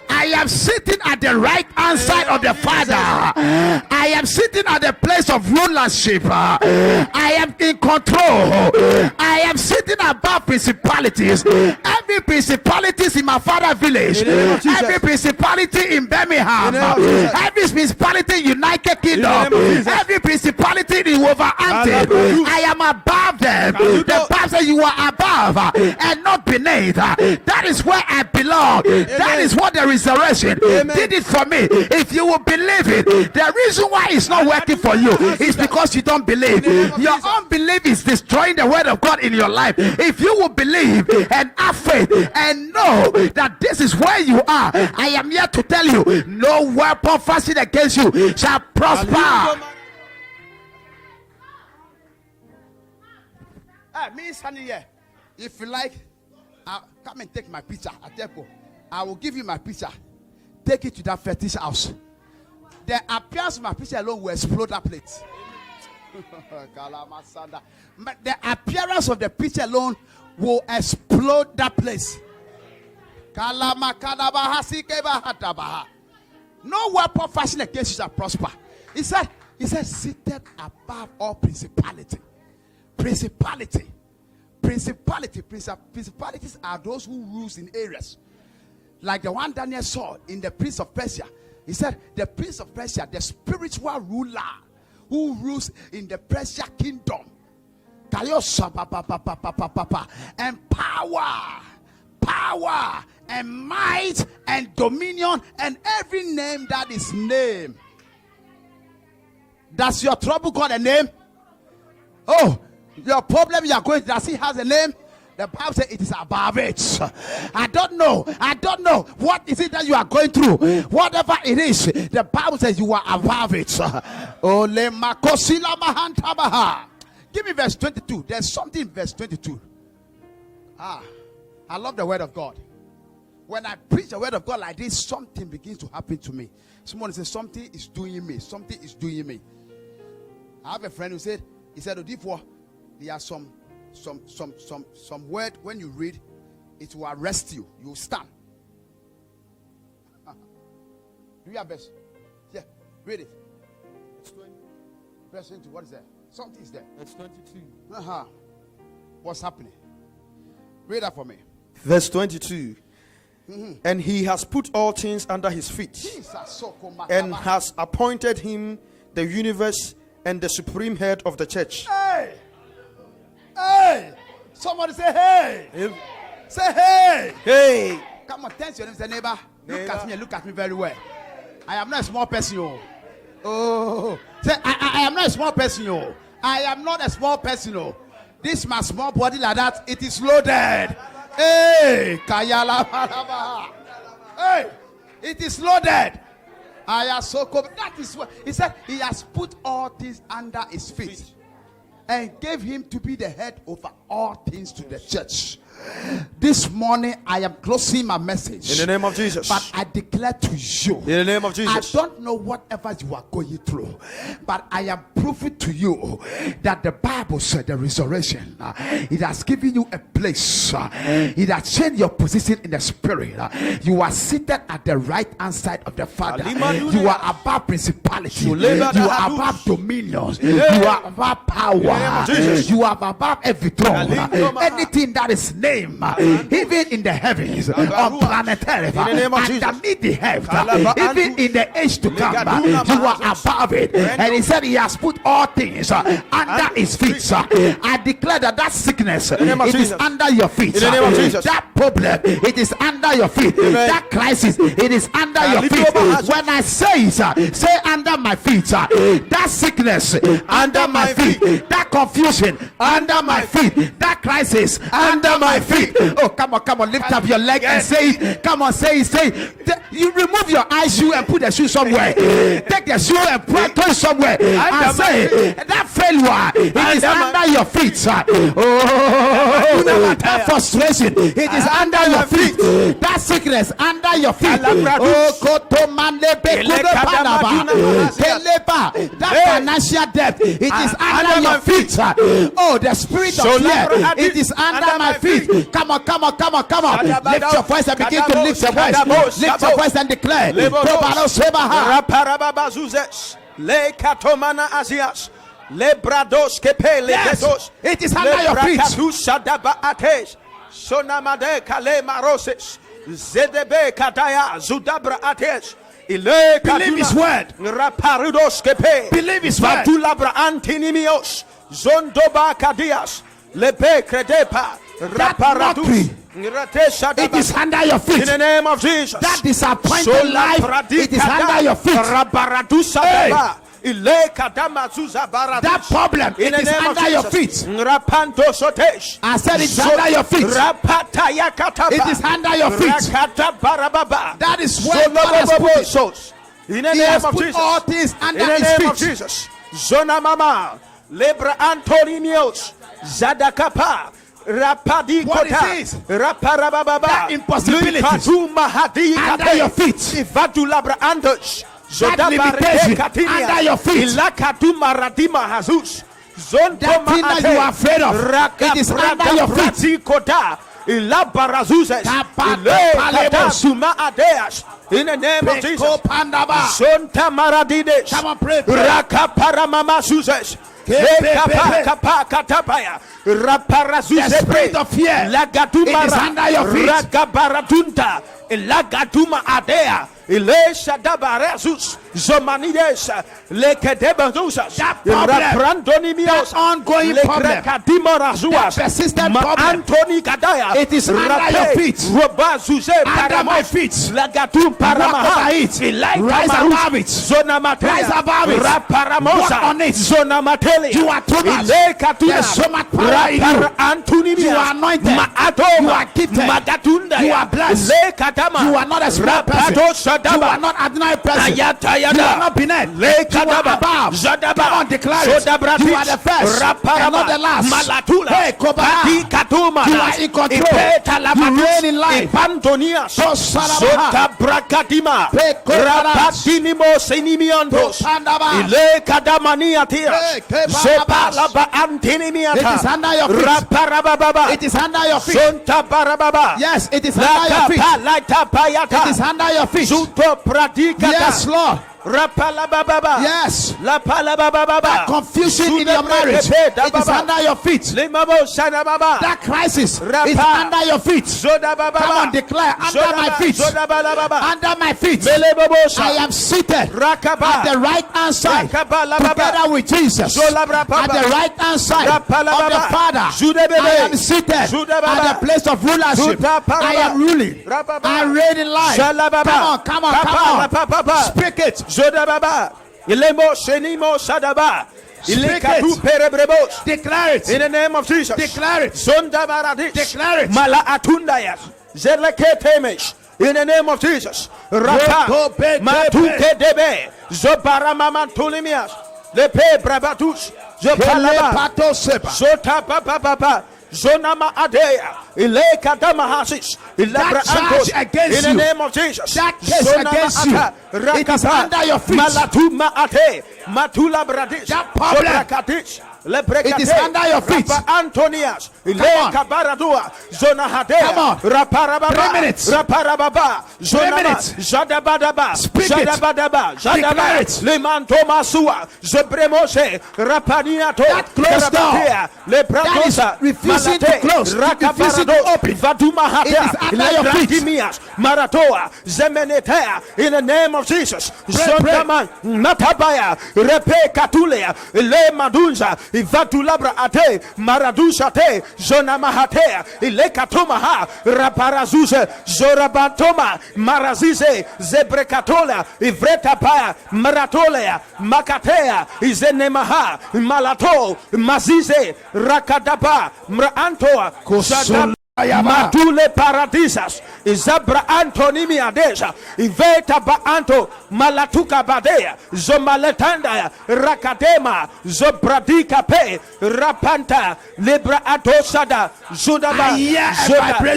A: I am sitting at the right hand side of the Father. I am sitting at the place of rulership. I am in control. I am sitting above principalities. Every principalities in my father's village. Every principality in Birmingham. Every principality in United Kingdom. Every principality in Wolverhampton. I am above them. The Bible says you are above and not beneath. That is where I belong. That is what the resurrection did it for me. If you will believe it, the reason why it's not working for you is because you don't believe. Your unbelief is destroying the word of God in your life. If you will believe and have faith and know that this is where you are, I am here to tell you, no weapon fashioned against you shall prosper. Me standing here. If you like, come and take my picture at Depo. I will give you my picture. Take it to that fetish house. The appearance of my picture alone will explode that place. But the appearance of the picture alone will explode that place. No weapon fashioned against you shall prosper. He said, seated above all principality. Principalities are those who rules in areas like the one Daniel saw in the Prince of Persia. He said the Prince of Persia, the spiritual ruler who rules in the Persia kingdom, and power and might and dominion and every name that is named. Does your trouble got a name? Oh, your problem you are going to, does it has a name? The Bible says it is above it. I don't know. What is it that you are going through? Whatever it is, the Bible says you are above it. Give me verse 22. There's something in verse 22. I love the word of God. When I preach the word of God like this, something begins to happen to me. Someone says, something is doing me. Something is doing me. I have a friend who said, Odifo, there are some word when you read, it will arrest you. You will stand. Do you have verse? Yeah, read it. It's 20. Verse 20. What is there? Something is there.
B: It's 22.
A: What's happening? Read that for me.
B: Verse 22. And he has put all things under his feet, and has appointed him the universe and the supreme head of the church.
A: Hey! Somebody say hey! Say hey!
B: Hey!
A: Come on, thank you. Say neighbor. Look at me very well. I am not a small person. Oh, say I am not a small person. I am not a small person. This my small body like that, it is loaded. Hey! Kayala. Hey! It is loaded. That is what he said. He has put all things under his feet and gave him to be the head over all things to the church. This morning I am closing my message
B: in the name of Jesus.
A: But I declare to you,
B: in the name of Jesus,
A: I don't know whatever you are going through, but I am proving to you that the Bible said the resurrection, it has given you a place. It has changed your position in the spirit. You are seated at the right hand side of the Father. You are above principality. You are above dominions. You are above power. You are above every throne. Anything that is named, even in the heavens, on planet Earth, underneath the heavens, even in the age to come, you are above it. And he said he has put all things under his feet. I declare that sickness, it is under your feet. That problem, it is under your feet. That crisis, it is under your feet. When I say under my feet, that sickness under my feet, that confusion under my feet, that crisis under my feet. Oh, come on, lift up your leg and say it. Come on, say it. You remove your eye shoe and put the shoe somewhere. Take the shoe and put it somewhere. And say that failure, it is under your feet. Oh, that frustration, it is under your feet. That sickness under your feet. That financial debt, it is under your feet. Oh, the spirit of fear, it is under my feet. Come on. Lift your voice and begin to lift your voice. Lift your voice and declare. It is under your feet. Believe his word. Believe his word. That mockery, it is under your feet.
B: In the name of Jesus.
A: That disappointed life, it is under your feet. That problem, it is under your feet. I said it's under your feet. It is under your feet. That is where God has put it.
B: In the name of Jesus.
A: All things under his feet.
B: Zona mama, lebra antonimios, zadakapa. Rapadi kota,
A: that impossibility under your feet.
B: Ivadulabra andos,
A: that limitation under your feet.
B: Ilakatuma radima hazus,
A: that thing that you are afraid of, it is under your feet.
B: In the name of Jesus. Sonta maradides.
A: Come on, pray.
B: Rakaparamama suzes.
A: The spirit of fear, it is under your feet.
B: Rakabaradunta. Lagatuma adea. Ilesha dabarezus. Zomanides. Lekedebazusas.
A: That problem, that ongoing problem, that persistent problem,
B: Antoni Kadaya.
A: it is under your feet. Under my feet.
B: Lagatum paramaha.
A: Rise above it. Rise above it. Walk on it.
B: Zonamateli.
A: You are too much. There's so much power in you. You are anointed. You are gifted. You are blessed. You are not a small person. You are not ordinary person. You are not Binet. You are above. Come on, declare it. You are the first and not the last. Hey, Kobara. You are in control. You reign in life. So Salabaha.
B: Brakadima. Rapatinimo senimiondos. Ile kadamaniatia. Sepalaba antinimiata.
A: It is under your feet.
B: Raparababa.
A: It is under your feet.
B: Sonta barababa.
A: Yes, it is under your feet. It is under your feet. Yes, Lord. Yes. That confusion in your marriage, it is under your feet. That crisis is under your feet. Come on, declare, under my feet. Under my feet. I am seated at the right hand side together with Jesus. At the right hand side of the Father, I am seated at the place of rulership. I am ruling. I reign in life. Come on. Speak it.
B: Ilemo senimo sadaba.
A: Declare it.
B: In the name of Jesus.
A: Declare it.
B: Zonda baradis.
A: Declare it.
B: Mala atundayas. Zeleketemesh. in the name of Jesus. Rapa Matuke Debe Zobarama Mantulimias Lepe Bravatus Zopalaba Zota Papa Zonama Adea Ileka Damahasis Ilabra Antos in the name of Jesus.
A: That case against you, it is under your feet.
B: Malatuma Ate Matula Bradish
A: That problem, it is under your feet.
B: Antonias Ileka Baradua Zona Hadea Raparababa
A: 3 minutes.
B: Raparababa
A: 3 minutes.
B: Jadabadaba
A: Speak it.
B: Jadabadaba
A: Declare it.
B: Limanto Masua Zebremose Rapaniato
A: That closed door, that is refusing to close, refusing to open,
B: Vaduma
A: it is under your feet.
B: Maratoa Zemenetea in the name of Jesus. Zondaman Natabaya Repe Katulea Le Madunza Ivatulabra Ate Maradusha Te Zona Mahatea Ilekatomaha Raparazuze Zorabantoma Marazize Zebrekatola Ivreta Paya Maratolea Makatea Izenemaha Malato Mazize Rakadaba Mraantoa Kosola Matule paradisas Izabra Antonimi Adeja Iveta ba Anto Malatuka Badea Zomaletanda Rakadema Zobradika Pe Rapanta Libra Atosada Zudaba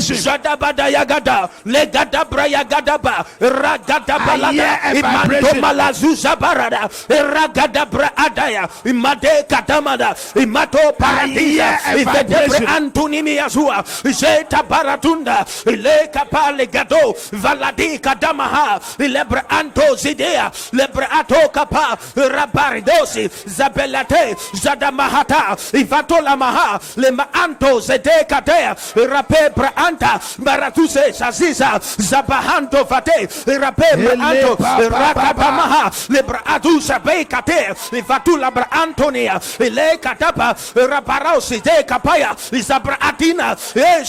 B: Zadabada Yagada Legada Brayagadaba Ragadabalada Imanto Malazuza Barada Ragadabra Adaya Imade Katamada Imato Paradisa Ivedebre Antonimi Azua Zeta Baratunda Ile Kapale Gado Valadi Kadamaha Lebre Anto Zidea Lebre Ato Kapa Rabaridosi Zabelate Zadamahata Ivatola Maha Lema Anto Zede Kadea Rape Braanta Baratuse Saziza Zabahanto Vate Rape Braanto Rakabamaha Lebre Adu Sabe Kate Ivatula Braantonia Ile Kadaba Rabarosi De Kapaya Izabra Adina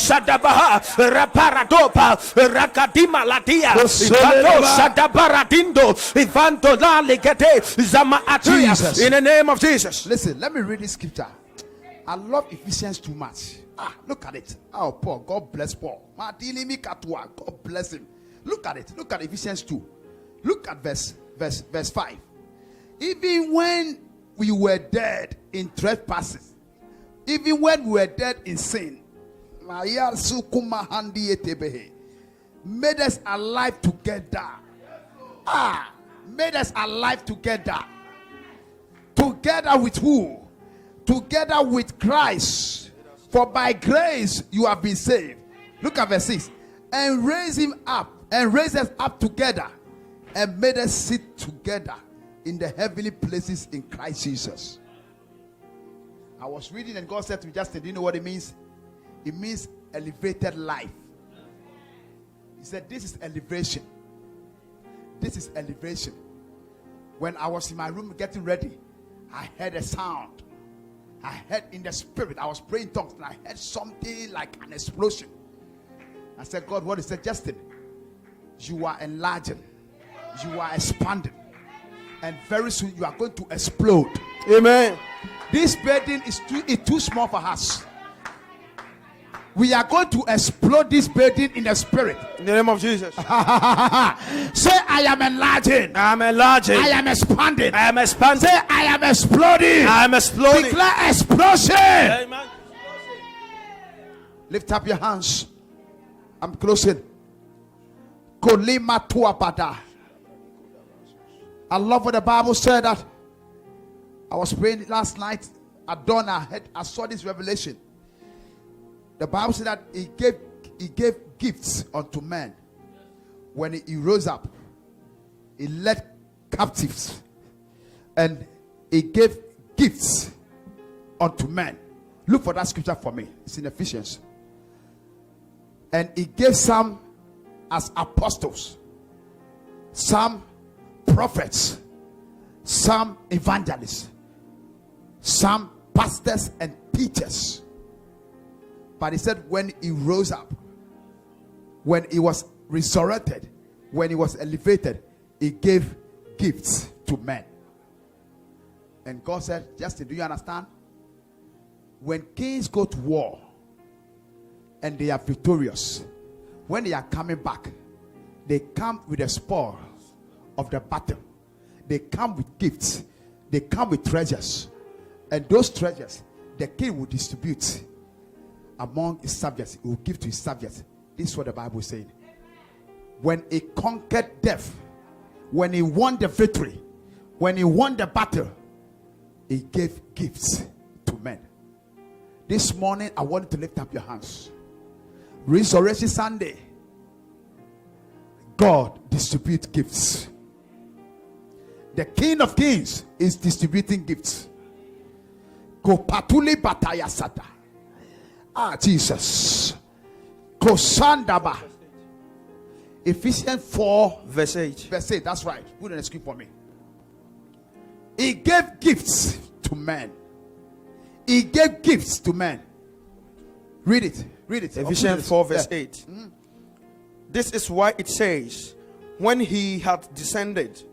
B: Shadabaha Raparadopa Rakadima Latia Ivanto Shadabaradindo Ivanto Laligate Zama Atia in the name of Jesus.
A: Listen, let me read this scripture. I love Ephesians too much. Look at it. Oh, Paul, God bless Paul. God bless him. Look at it. Look at Ephesians 2. Look at verse 5. Even when we were dead in trespasses, even when we were dead in sin, made us alive together. Made us alive together. Together with who? Together with Christ. For by grace you have been saved. Look at verse 6. And raise him up, and raise us up together, and made us sit together in the heavenly places in Christ Jesus. I was reading and God said to me, Justin, do you know what it means? It means elevated life. He said, this is elevation. This is elevation. When I was in my room getting ready, I heard a sound. I heard in the spirit, I was praying tongues, and I heard something like an explosion. I said, God, what is it? Justin, you are enlarging. You are expanding. And very soon you are going to explode.
B: Amen.
A: This building is too small for us. We are going to explode this building in the spirit.
B: In the name of Jesus.
A: Say, I am enlarging.
B: I am enlarging.
A: I am expanding.
B: I am expanding.
A: Say, I am exploding.
B: I am exploding.
A: Declare explosion.
B: Amen.
A: Lift up your hands. I'm closing. Kolima tuabada. I love what the Bible said that I was praying last night at dawn. I saw this revelation. The Bible said that he gave gifts unto men. When he rose up, he led captives, and he gave gifts unto men. Look for that scripture for me. It's in Ephesians. And he gave some as apostles, some prophets, some evangelists, some pastors and teachers. But he said when he rose up, when he was resurrected, when he was elevated, he gave gifts to men. And God said, Justin, do you understand? When kings go to war and they are victorious, when they are coming back, they come with the spoils of the battle. They come with gifts. They come with treasures. And those treasures, the king will distribute among his subjects. He will give to his subjects. This is what the Bible is saying. When he conquered death, when he won the victory, when he won the battle, he gave gifts to men. This morning, I want you to lift up your hands. Resurrection Sunday, God distributes gifts. The King of Kings is distributing gifts. Kopatuli bataya sata. Jesus. Kosandaba. Ephesians 4
B: verse 8.
A: Verse 8. That's right. Put in the screen for me. He gave gifts to men. He gave gifts to men. Read it. Read it.
B: Ephesians 4 verse 8. This is why it says, when he had descended,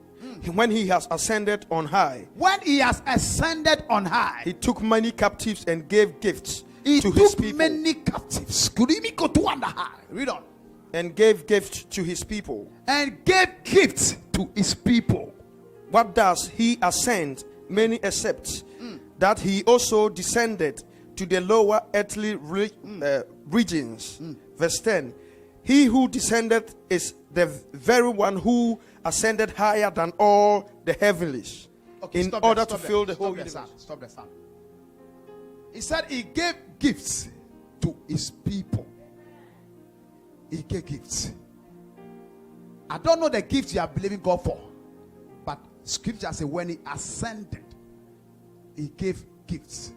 B: when he has ascended on high,
A: when he has ascended on high,
B: he took many captives and gave gifts
A: he
B: to
A: took
B: his people.
A: Many captives. Could he go to on the high? Read on.
B: And gave gifts to his people.
A: And gave gifts to his people.
B: What does he ascend? Many except that he also descended to the lower earthly regions. Verse 10. He who descended is the very one who ascended higher than all the heavenlies, in order to fill the whole universe.
A: Stop the sound. He said he gave gifts to his people. He gave gifts. I don't know the gifts you are believing God for, but scripture says when he ascended, he gave gifts.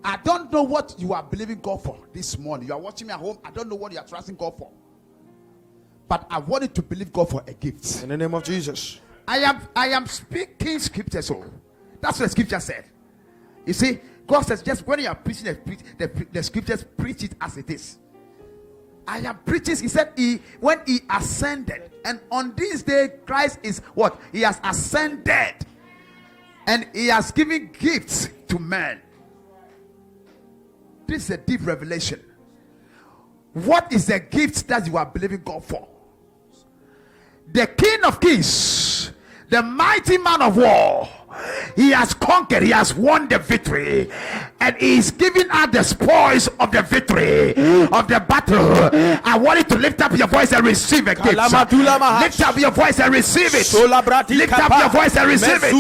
A: I don't know what you are believing God for this morning. You are watching me at home. I don't know what you are trusting God for, but I wanted to believe God for a gift.
B: In the name of Jesus.
A: I am speaking scripture, so that's what the scripture said. You see, God says just when you are preaching the scriptures, preach it as it is. I am preaching. He said when he ascended, and on this day Christ is what? He has ascended, and he has given gifts to men. This is a deep revelation. What is the gift that you are believing God for? The King of Kings, the mighty man of war, he has conquered, he has won the victory, and he is giving us the spoils of the victory of the battle. I want you to lift up your voice and receive a gift. Lift up your voice and receive it. Lift up your voice and receive it.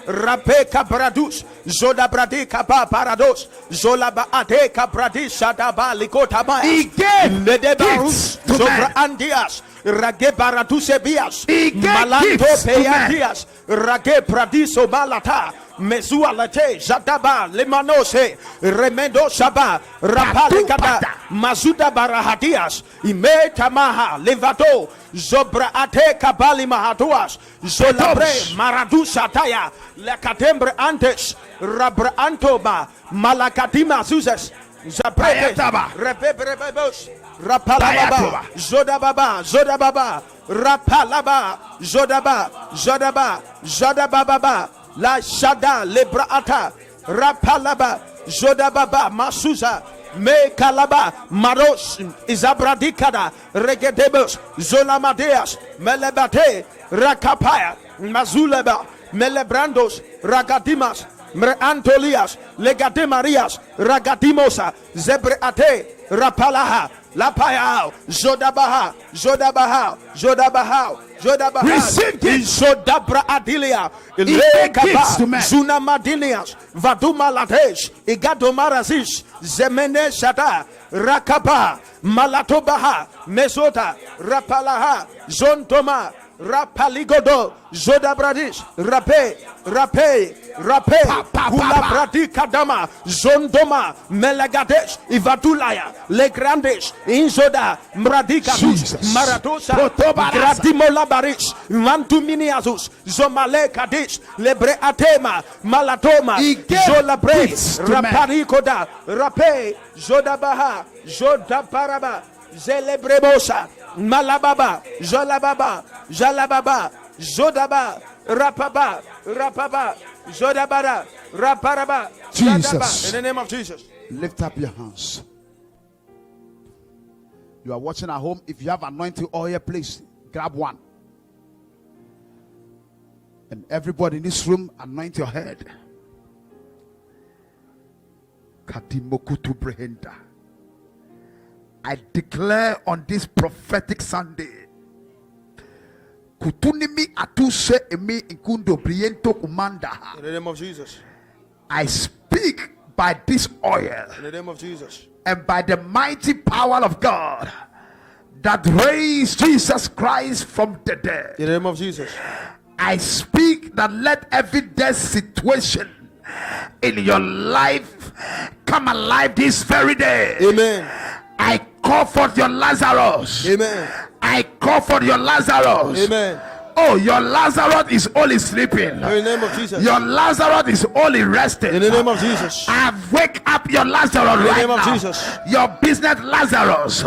B: Rapeka Bradus, Zoda Bradeka Parados, Zolaba Adeka Bradisha Daba Likotaba,
A: he gave gifts to
B: Zobra Andias, Rage Baradusebias,
A: Malanto
B: Peyadias, Rage Pradiso Malata, Mezualate, Zadaba, Lemanose, Remendo Shaba, Rapalikada, Mazuda Barahadias, Imetamaha, Levato, Zobra Ateka Bali Mahatuas, Zolabre, Maradusa Taya, Lakatembre Antes, Rabra Antoba, Malakatima Zuzes, Zabre, Rebebrebos, Rapalababa, Zodababa, Zodababa, Rapalaba, Zodaba, Zodaba, Zodababa, La Shada, Lebraata, Rapalaba, Zodababa, Masuza, Me Kalaba, Maros, Izabradikada, Regedebos, Zolamadeas, Melebate, Rakapaya, Mazuleba, Melebrandos, Ragadimas, Mreantolias, Legademarias, Ragadimosa, Zebreate, Rapalaha, Lapayao, Zodabaha, Zodabaha, Zodabaha, Zodabaha,
A: receive gifts.
B: Zodabra Adilia, Lekaba, Zunamadinias, Vaduma Latesh, Igadomarazis, Zemene Shada, Rakaba, Malatobaha, Mesota, Rapalaha, Zontoma, Rapaligodo, Zodabradis, Rape, Hula Bradikadama, Zondoma, Melagadesh, Ivatulaya, Legrandes, Inzoda, Mradikadus, Maradosa, Gradimola Baris, Mantuminiazus, Zomale Kadish, Lebre Atema, Malatoma, Zolabre, Raparikoda, Rape, Zodabaha, Zodaparaba, Zelebrebosa, Malababa, Zolababa, Jalababa, Zodaba, Rapaba, Zodabara, Raparaba,
A: Jesus.
B: In the name of Jesus.
A: Lift up your hands. You are watching at home. If you have anointing oil, please grab one. And everybody in this room, anoint your head. I declare on this prophetic Sunday, in
B: the name of Jesus.
A: I speak by this oil,
B: in the name of Jesus,
A: and by the mighty power of God that raised Jesus Christ from the dead.
B: in the name of Jesus.
A: I speak that let every death situation in your life come alive this very day.
B: Amen.
A: I call for your Lazarus.
B: Amen.
A: I call for your Lazarus.
B: Amen.
A: Oh, your Lazarus is only sleeping.
B: In the name of Jesus.
A: Your Lazarus is only resting.
B: In the name of Jesus.
A: I wake up your Lazarus
B: In the
A: right
B: name of
A: now.
B: Jesus.
A: Your business Lazarus,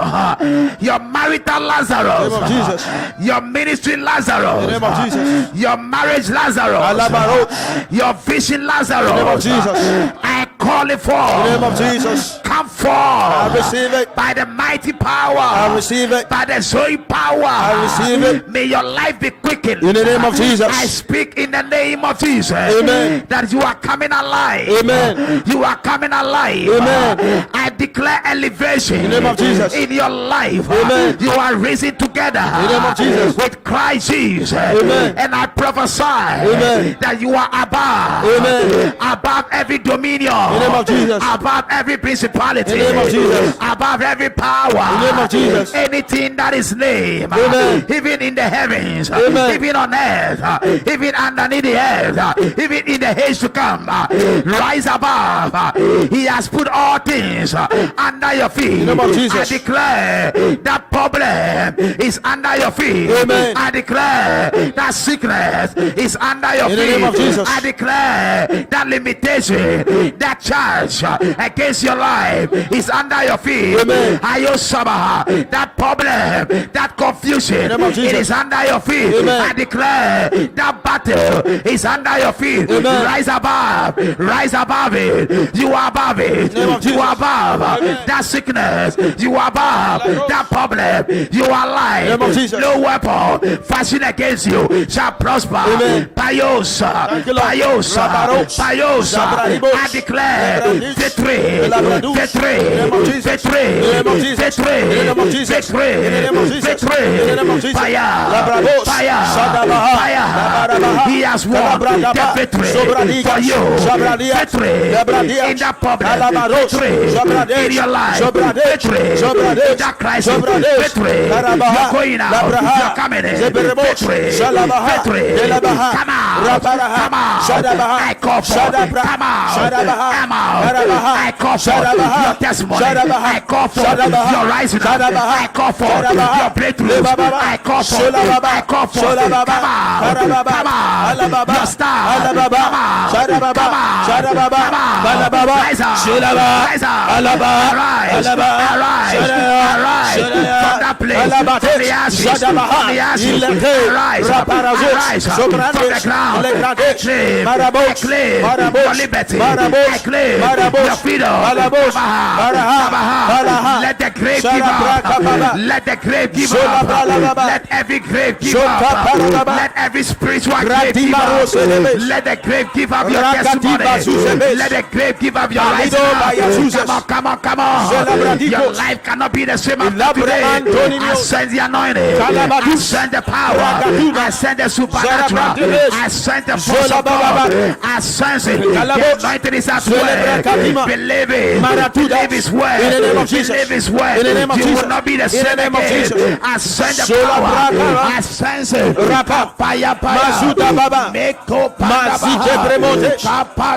A: your marital Lazarus,
B: In the name of Jesus.
A: your ministry Lazarus,
B: In the name of Jesus.
A: your marriage Lazarus,
B: Alabaros.
A: your vision Lazarus.
B: In the name of Jesus.
A: I call it forth.
B: In the name of Jesus.
A: Come forth.
B: I receive it.
A: By the mighty power.
B: I receive it.
A: By the Zoe power.
B: I receive it.
A: May your life be quickened.
B: In the name of Jesus.
A: I speak in the name of Jesus.
B: Amen.
A: That you are coming alive.
B: Amen.
A: You are coming alive.
B: Amen.
A: I declare elevation.
B: In the name of Jesus.
A: In your life.
B: Amen.
A: You are risen together.
B: In the name of Jesus.
A: With Christ Jesus.
B: Amen.
A: And I prophesy.
B: Amen.
A: That you are above.
B: Amen.
A: Above every dominion.
B: In the name of Jesus.
A: Above every principality.
B: In the name of Jesus.
A: Above every power.
B: In the name of Jesus.
A: Anything that is named.
B: Amen.
A: Even in the heavens.
B: Amen.
A: Even on earth. Even underneath the earth. Even in the age to come. Rise above. He has put all things under your feet.
B: In the name of Jesus.
A: I declare that problem is under your feet.
B: Amen.
A: I declare that sickness is under your
B: In
A: feet.
B: the name of Jesus.
A: I declare that limitation, that charge against your life is under your feet.
B: Amen.
A: That problem, that confusion,
B: In the name of Jesus.
A: it is under your feet.
B: Amen.
A: I declare that battle is under your feet.
B: Amen.
A: Rise above it. You are above it.
B: In the name of
A: You
B: Jesus.
A: are above that sickness. You are above that problem. You are alive.
B: In the name of Jesus.
A: No weapon fashioned against you shall prosper.
B: Amen.
A: Payosa,
B: Thank you, Lord.
A: Payosa,
B: Rabaros.
A: Payosa.
B: Zabrahibos.
A: I declare
B: Lebradis.
A: victory,
B: Belabradus.
A: victory,
B: In the name of Jesus.
A: victory,
B: In the name of Jesus.
A: victory,
B: In the name of Jesus.
A: victory,
B: In the name of Jesus.
A: victory,
B: In the name of Jesus.
A: fire,
B: Labrabos.
A: fire,
B: Shadabaha.
A: fire.
B: Labarabaha.
A: He has won the
B: Kalabradaba.
A: victory
B: Sobradigas.
A: for you.
B: Sobradias.
A: Victory
B: Lebradias.
A: in that problem.
B: Kalabaros.
A: Victory
B: Sobrades.
A: in your life.
B: Sobrades.
A: Victory
B: Sobrades.
A: in that crisis.
B: Sobrades.
A: Victory.
B: Karabaha.
A: You're going out.
B: Labraha.
A: You're coming in.
B: Zeberebos.
A: Victory.
B: Shalabaha.
A: Victory.
B: Delabaha.
A: Come out.
B: Raparaha.
A: Come out.
B: Shadabaha.
A: I call for.
B: Shadabra.
A: Come out.
B: Shadabaha.
A: Come out.
B: Karabaha.
A: I call for
B: Shadabaha.
A: your testimony.
B: Shadabaha.
A: I call for
B: Shadabaha.
A: your rising up.
B: Shadabaha.
A: I call for
B: Shadabaha.
A: your breakthrough.
B: Lebababa.
A: I call for.
B: Sholababa.
A: I call for.
B: Sholababa.
A: Come out.
B: Karababa.
A: Come out.
B: Alababa.
A: Your star.
B: Alababa.
A: Come out.
B: Shadababa.
A: Come out.
B: Shadababa.
A: Come out.
B: Balababa.
A: Rise up.
B: Sholaba.
A: Rise up.
B: Alaba.
A: Arise.
B: Alaba.
A: Arise.
B: Shadaya.
A: Arise.
B: Shadaya.
A: From that place.
B: Alabate.
A: From the ashes.
B: Shadabaha.
A: From the ashes.
B: Ileke.
A: Arise.
B: Raparazos.
A: Arise.
B: Sobrades.
A: From the ground.
B: Legrades.
A: I claim.
B: Marabos.
A: I claim
B: Marabos.
A: your liberty.
B: Marabos.
A: I claim
B: Marabos.
A: your freedom.
B: Marabos. Maraha. Maraha.
A: Let the grave give
B: Shalabrakababa.
A: up. Let the grave give
B: Sholabralababa.
A: up. Let every grave give
B: Shotaparababa.
A: up. Let every spiritual grave give
B: Radimaroselebes.
A: up. Let the grave give up your
B: Rakatiba
A: testimony.
B: Zuzebes.
A: Let the grave give up your
B: Alido
A: rising
B: Bayazuzes.
A: up. Come on, come on.
B: Zelabradikos.
A: Your life cannot be the same after
B: Ilabre
A: today.
B: Antonio.
A: I send the anointing.
B: Kalabadus.
A: I send the power.
B: Ragaduba.
A: I send the supernatural.
B: Zelabradiles.
A: I send the force of
B: Zolabababa.
A: God. I sense it. The
B: Kalabos.
A: anointing is at
B: Zelebrakadima.
A: work. Believe it.
B: Maratuda.
A: Believe his word.
B: In the name of Jesus.
A: Believe his word.
B: In the name of
A: You
B: Jesus.
A: will not be the
B: In the
A: same
B: name of
A: again.
B: Jesus.
A: I send the
B: Zolabrakaba.
A: power. I sense it.
B: Rapa.
A: Fire,
B: Mazuda baba.
A: Meko
B: Mazike bremote.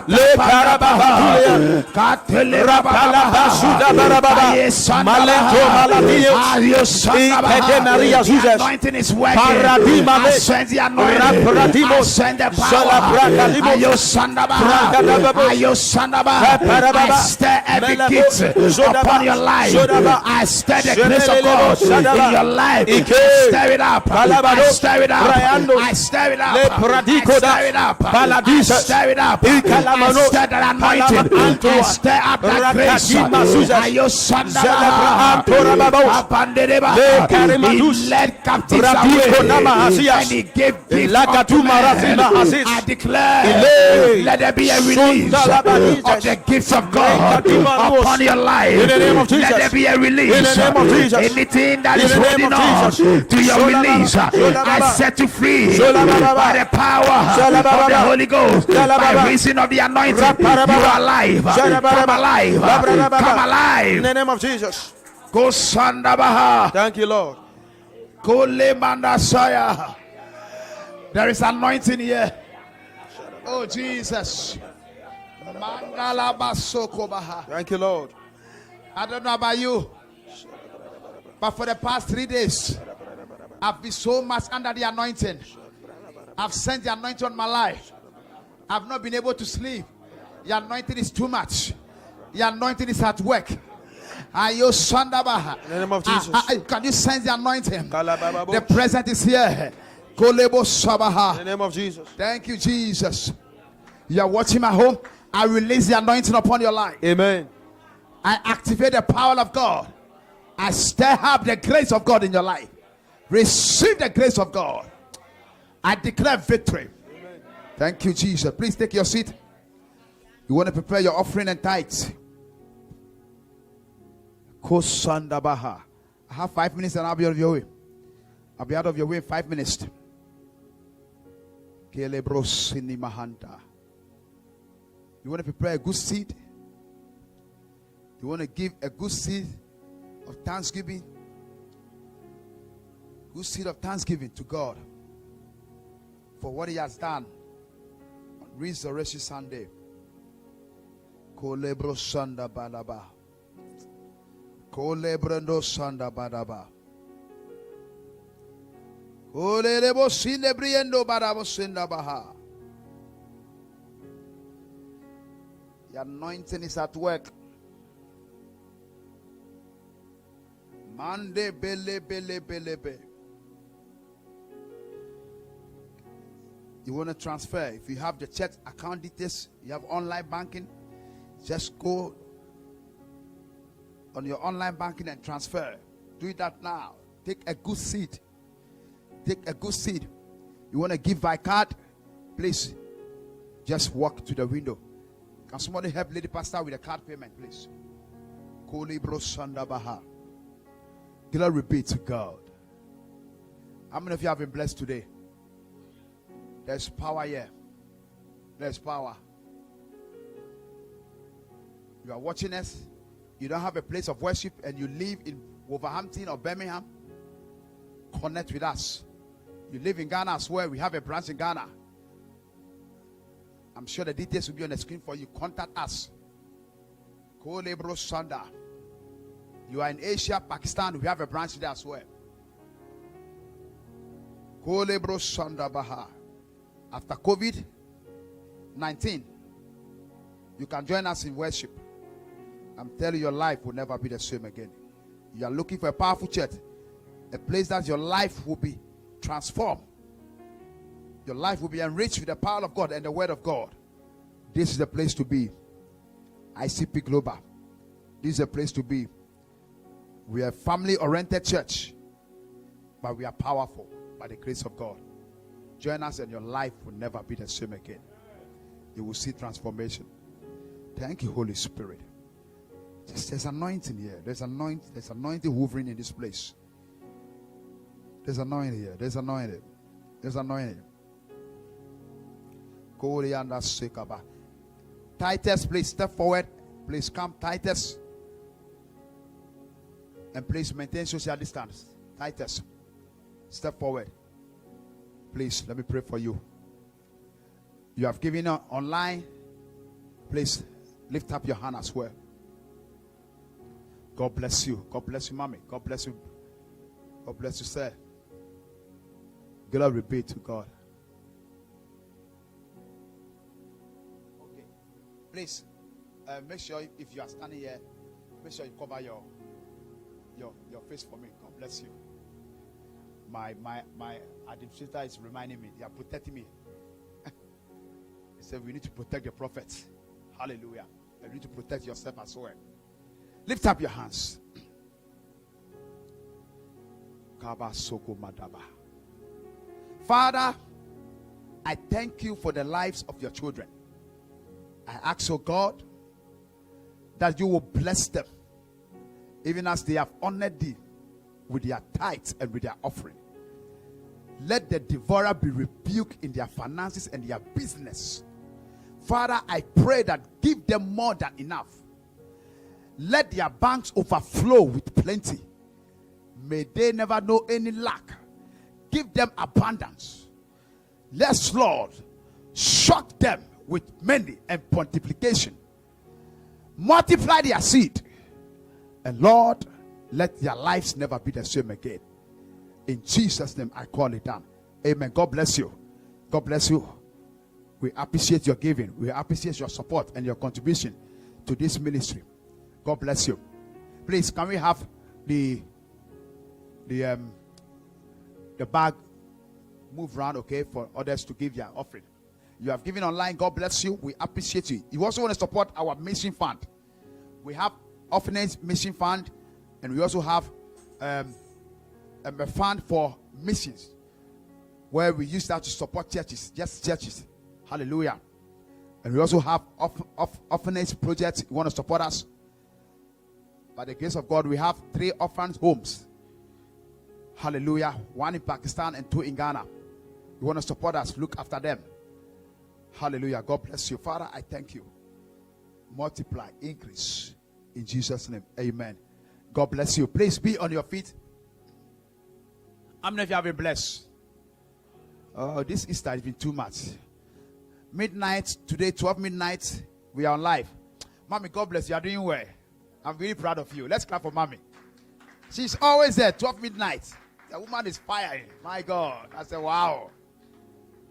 B: Le karababa.
A: Katele
B: Rapalaba Suda Barababa. Malento Maladios. Ikede Maria Zuzes.
A: Anointing is working.
B: Paradima
A: I send the anointing.
B: Rapradimos.
A: I send the power.
B: Zalabrakadimos.
A: Ayo Sandaba.
B: Prakadababos.
A: Ayo Sandaba.
B: Parababa.
A: I stir every
B: Melabos.
A: gift
B: Zodaba.
A: upon your life.
B: Zodaba.
A: I stir the grace of
B: Shebelelebo.
A: God
B: Sadaba.
A: in your life.
B: Ike.
A: Stir it up. I
B: Palabado.
A: stir it up.
B: Rayando.
A: I stir it
B: Le
A: up. I stir it up. I stir it up. I stir that anointing. I stir up that grace. Ayo Sandaba. He led captives away and he gave gifts unto men. I declare, let there be a release of the gifts of God upon your life. Let there be a release. Anything that is holding on to your release, I set you free by the power of the Holy Ghost, by reason of the anointing. You are alive. Come alive. Come alive.
B: In the name of Jesus.
A: Go Sandabaha.
B: Thank you, Lord.
A: Go Lemandasaya. There is anointing here. Oh Jesus.
B: Thank you, Lord.
A: I don't know about you, but for the past 3 days, I've been so much under the anointing. I've sent the anointing on my life. I've not been able to sleep. The anointing is too much. The anointing is at work.
B: In the name of Jesus.
A: Can you sense the anointing? The presence is here. In
B: the name of Jesus.
A: Thank you, Jesus. You are watching my home. I release the anointing upon your life.
B: Amen.
A: I activate the power of God. I stir up the grace of God in your life. Receive the grace of God. I declare victory. Amen. Thank you, Jesus. Please take your seat. You want to prepare your offering and tithes. Kosandabaha. I have 5 minutes and I'll be out of your way. I'll be out of your way in 5 minutes. Mahanta. You want to prepare a good seed? You want to give a good seed of thanksgiving? Good seed of thanksgiving to God for what He has done on Resurrection Sunday. Kolebro Sanda Badaba. Kolebrando Sanda Badaba. Kolebo Sinebriendo Badabo Sindabaha. The anointing is at work. Mande bele bele bele be. You want to transfer? If you have the church account details, you have online banking, just go on your online banking and transfer. Do that now. Take a good seed. Take a good seed. You want to give by card? Please, just walk to the window. Can somebody help Lady Pastor with a card payment, please? Kolibro Sandabaha. Glory be to God. How many of you have been blessed today? There's power here. There's power. You are watching us. You don't have a place of worship and you live in Wolverhampton or Birmingham. Connect with us. You live in Ghana as well. We have a branch in Ghana. I'm sure the details will be on the screen for you. Contact us. Kolebro Sanda. You are in Asia, Pakistan. We have a branch there as well. Kolebro Sanda Baha. After COVID-19, you can join us in worship. I'm telling you, your life will never be the same again. You are looking for a powerful church, a place that your life will be transformed. Your life will be enriched with the power of God and the word of God. This is the place to be. ICP Global. This is the place to be. We are a family-oriented church, but we are powerful by the grace of God. Join us and your life will never be the same again. You will see transformation. Thank you, Holy Spirit. There's anointing here. There's anointing hovering in this place. There's anointing here. There's anointing. There's anointing. Titus, please step forward. Please come, Titus. And please maintain social distance. Titus, step forward. Please, let me pray for you. You have given online. Please lift up your hand as well. God bless you. God bless you, mommy. God bless you. God bless you, sir. Glory be to God. Okay. Please, make sure if you are standing here, make sure you cover your face for me. God bless you. My administrator is reminding me. They are protecting me. So we need to protect the prophet. Hallelujah. And you need to protect yourself as well. Lift up your hands. Father, I thank you for the lives of your children. I ask, oh God, that you will bless them, even as they have honored thee with their tithes and with their offering. Let the devourer be rebuked in their finances and their business. Father, I pray that give them more than enough. Let their banks overflow with plenty. May they never know any lack. Give them abundance. Yes, Lord, shock them with many and multiplication. Multiply their seed. And Lord, let their lives never be the same again. In Jesus' name, I call it down. Amen. God bless you. God bless you. We appreciate your giving. We appreciate your support and your contribution to this ministry. God bless you. Please, can we have the bag move around, okay, for others to give their offering. You have given online. God bless you. We appreciate you. You also want to support our mission fund. We have orphanage mission fund, and we also have a fund for missions, where we use that to support churches, just churches. Hallelujah. And we also have orphanage projects. You want to support us? By the grace of God, we have 3 orphan homes. Hallelujah. 1 in Pakistan and 2 in Ghana. You want to support us? Look after them. Hallelujah. God bless you. Father, I thank you. Multiply, increase. In Jesus' name. Amen. God bless you. Please be on your feet. How many of you have been blessed? Oh, this Easter has been too much. Midnight, today, 12 midnight, we are on live. Mommy, God bless you. You are doing well. I'm really proud of you. Let's clap for Mommy. She's always there, 12 midnight. The woman is firing. My God. I said, wow.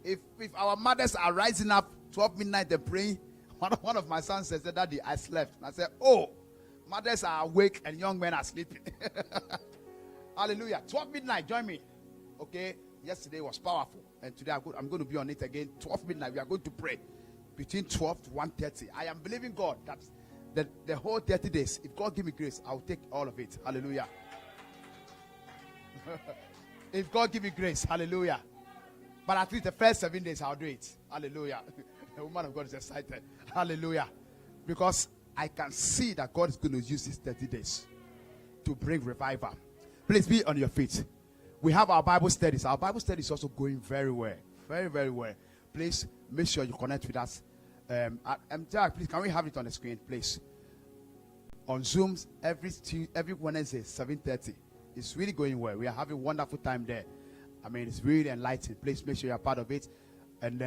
A: If our mothers are rising up 12 midnight and praying, one of my sons said, Daddy, I slept. And I said, oh, mothers are awake and young men are sleeping. Hallelujah. 12 midnight, join me. Okay. Yesterday was powerful. And today I'm going to be on it again. 12 midnight, we are going to pray. Between 12 to 1:30. I am believing God that the whole 30 days, if God give me grace, I'll take all of it. Hallelujah. If God give me grace, hallelujah. But at least the first 7 days, I'll do it. Hallelujah. The woman of God is excited. Hallelujah. Because I can see that God is going to use these 30 days to bring revival. Please be on your feet. We have our Bible studies. Our Bible study is also going very well. Very, very well. Please make sure you connect with us. Please, can we have it on the screen, please? On Zoom, every Wednesday, 7:30. It's really going well. We are having a wonderful time there. I mean, it's really enlightening. Please make sure you're part of it. And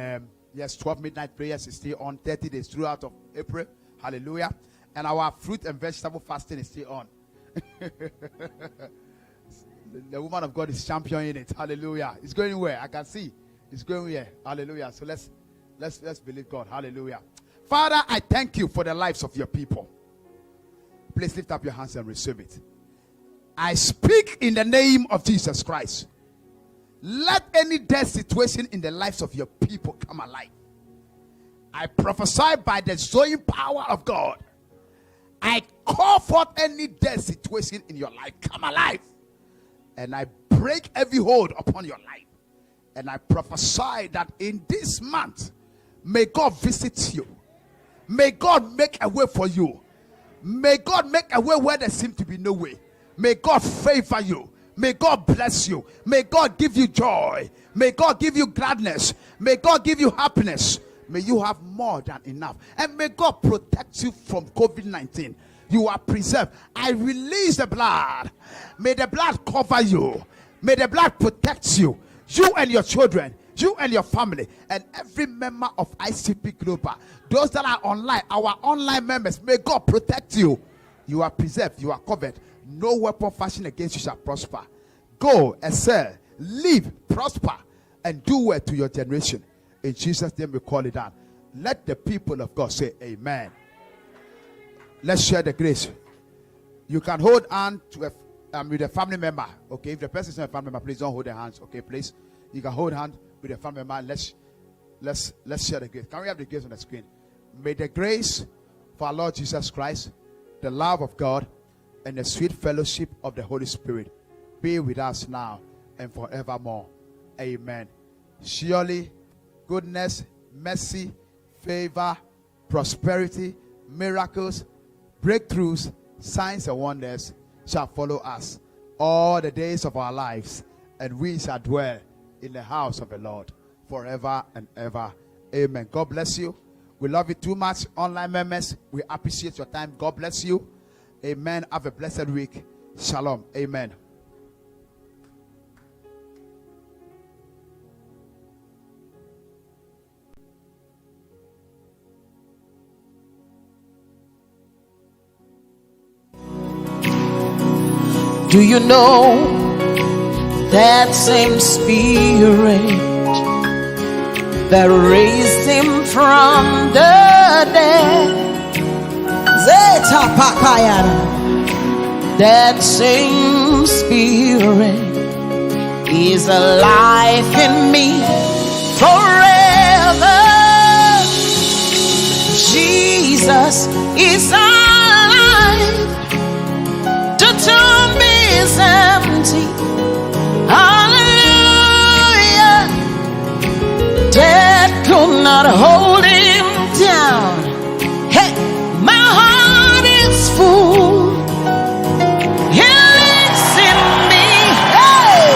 A: yes, 12 midnight prayers is still on 30 days throughout of April. Hallelujah. And our fruit and vegetable fasting is still on. The woman of God is championing it. Hallelujah. It's going well. I can see. It's going well. Hallelujah. So let's believe God. Hallelujah. Father, I thank you for the lives of your people. Please lift up your hands and receive it. I speak in the name of Jesus Christ. Let any dead situation in the lives of your people come alive. I prophesy by the Zoe power of God. I call forth any dead situation in your life. Come alive. And I break every hold upon your life. And I prophesy that in this month, may God visit you. May God make a way for you. May God make a way where there seems to be no way. May God favor you. May God bless you. May God give you joy. May God give you gladness. May God give you happiness. May you have more than enough. And may God protect you from COVID-19. You are preserved. I release the blood. May the blood cover you. May the blood protect you. You and your children. You and your family. And every member of ICP Global. Those that are online. Our online members. May God protect you. You are preserved. You are covered. No weapon fashioned against you shall prosper. Go, excel, live, prosper, and do well to your generation. In Jesus' name we call it down. Let the people of God say amen. Let's share the grace. You can hold hand to with a family member. Okay, if the person is not a family member, please don't hold their hands. Okay, please. You can hold hand with a family member. Let's share the grace. Can we have the grace on the screen? May the grace of our Lord Jesus Christ, the love of God, and the sweet fellowship of the Holy Spirit be with us now and forevermore. Amen. Surely goodness, mercy, favor, prosperity, miracles, breakthroughs, signs and wonders shall follow us all the days of our lives, and we shall dwell in the house of the Lord forever and ever. Amen. God bless you. We love you too much, online members. We appreciate your time. God bless you. Amen. Have a blessed week. Shalom. Amen.
C: Do you know that same Spirit that raised him from the dead? Zeta Pakayana. That same Spirit is alive in me forever. Jesus is alive. The tomb is empty. Hallelujah. Death could not hold him down. Hey, my heart is full. He lives in me. Hey.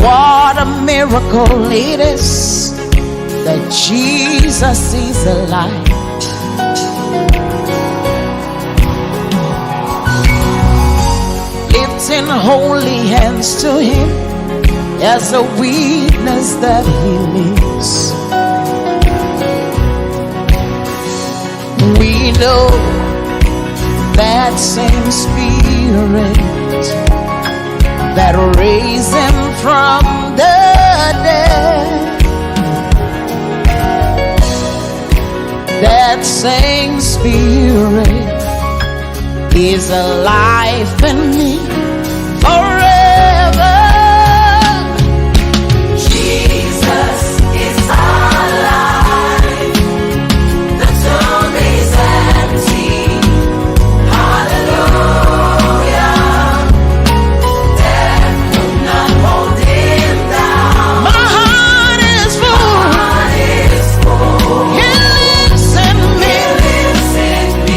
C: What a miracle it is that Jesus is alive. Lifting holy hands to him as a witness that he lives. We know that same Spirit that raised him from the dead. That same Spirit is alive in me forever. Jesus is alive. The tomb is empty. Hallelujah. Death could not hold him down. My heart is full. He lives in me.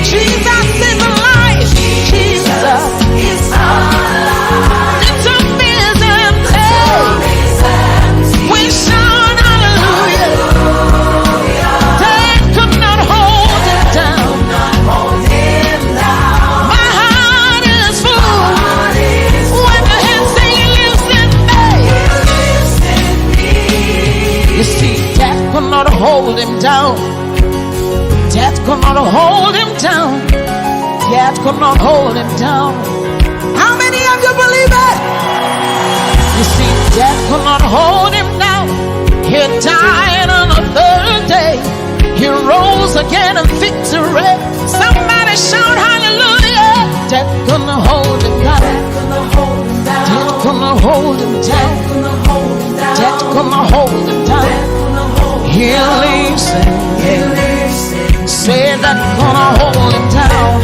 C: Jesus is alive. Jesus is alive. The tomb is empty. We shout hallelujah. Death could not hold him down. My heart is full. When the hands say he lives in me. You see, death could not hold him down. Death could not hold him down. Death could not hold him down. How many of you believe it? You see, death could not hold him down. He died on the third day. He rose again in victory. Somebody shout hallelujah. Death could not hold him down. Death could not hold him down. Death could not hold him down. He lives in me. Say that gonna hold him down.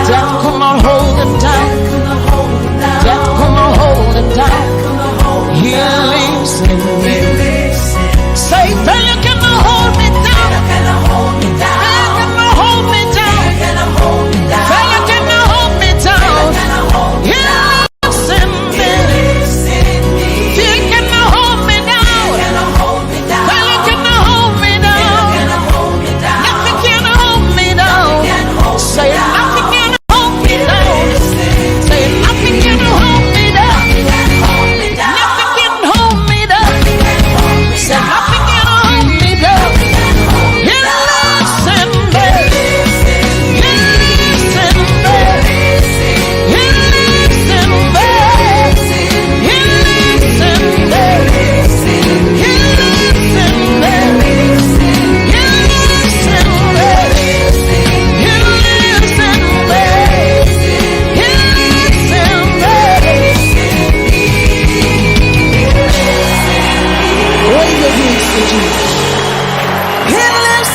C: Death could not hold him down. Death could not hold him down. He lives in me. Say, failure cannot hold me down. Failure cannot hold me down. Failure cannot hold me down. He lives in me. Fear cannot hold me down. Failure cannot hold me down. Nothing can hold me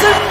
C: Listen.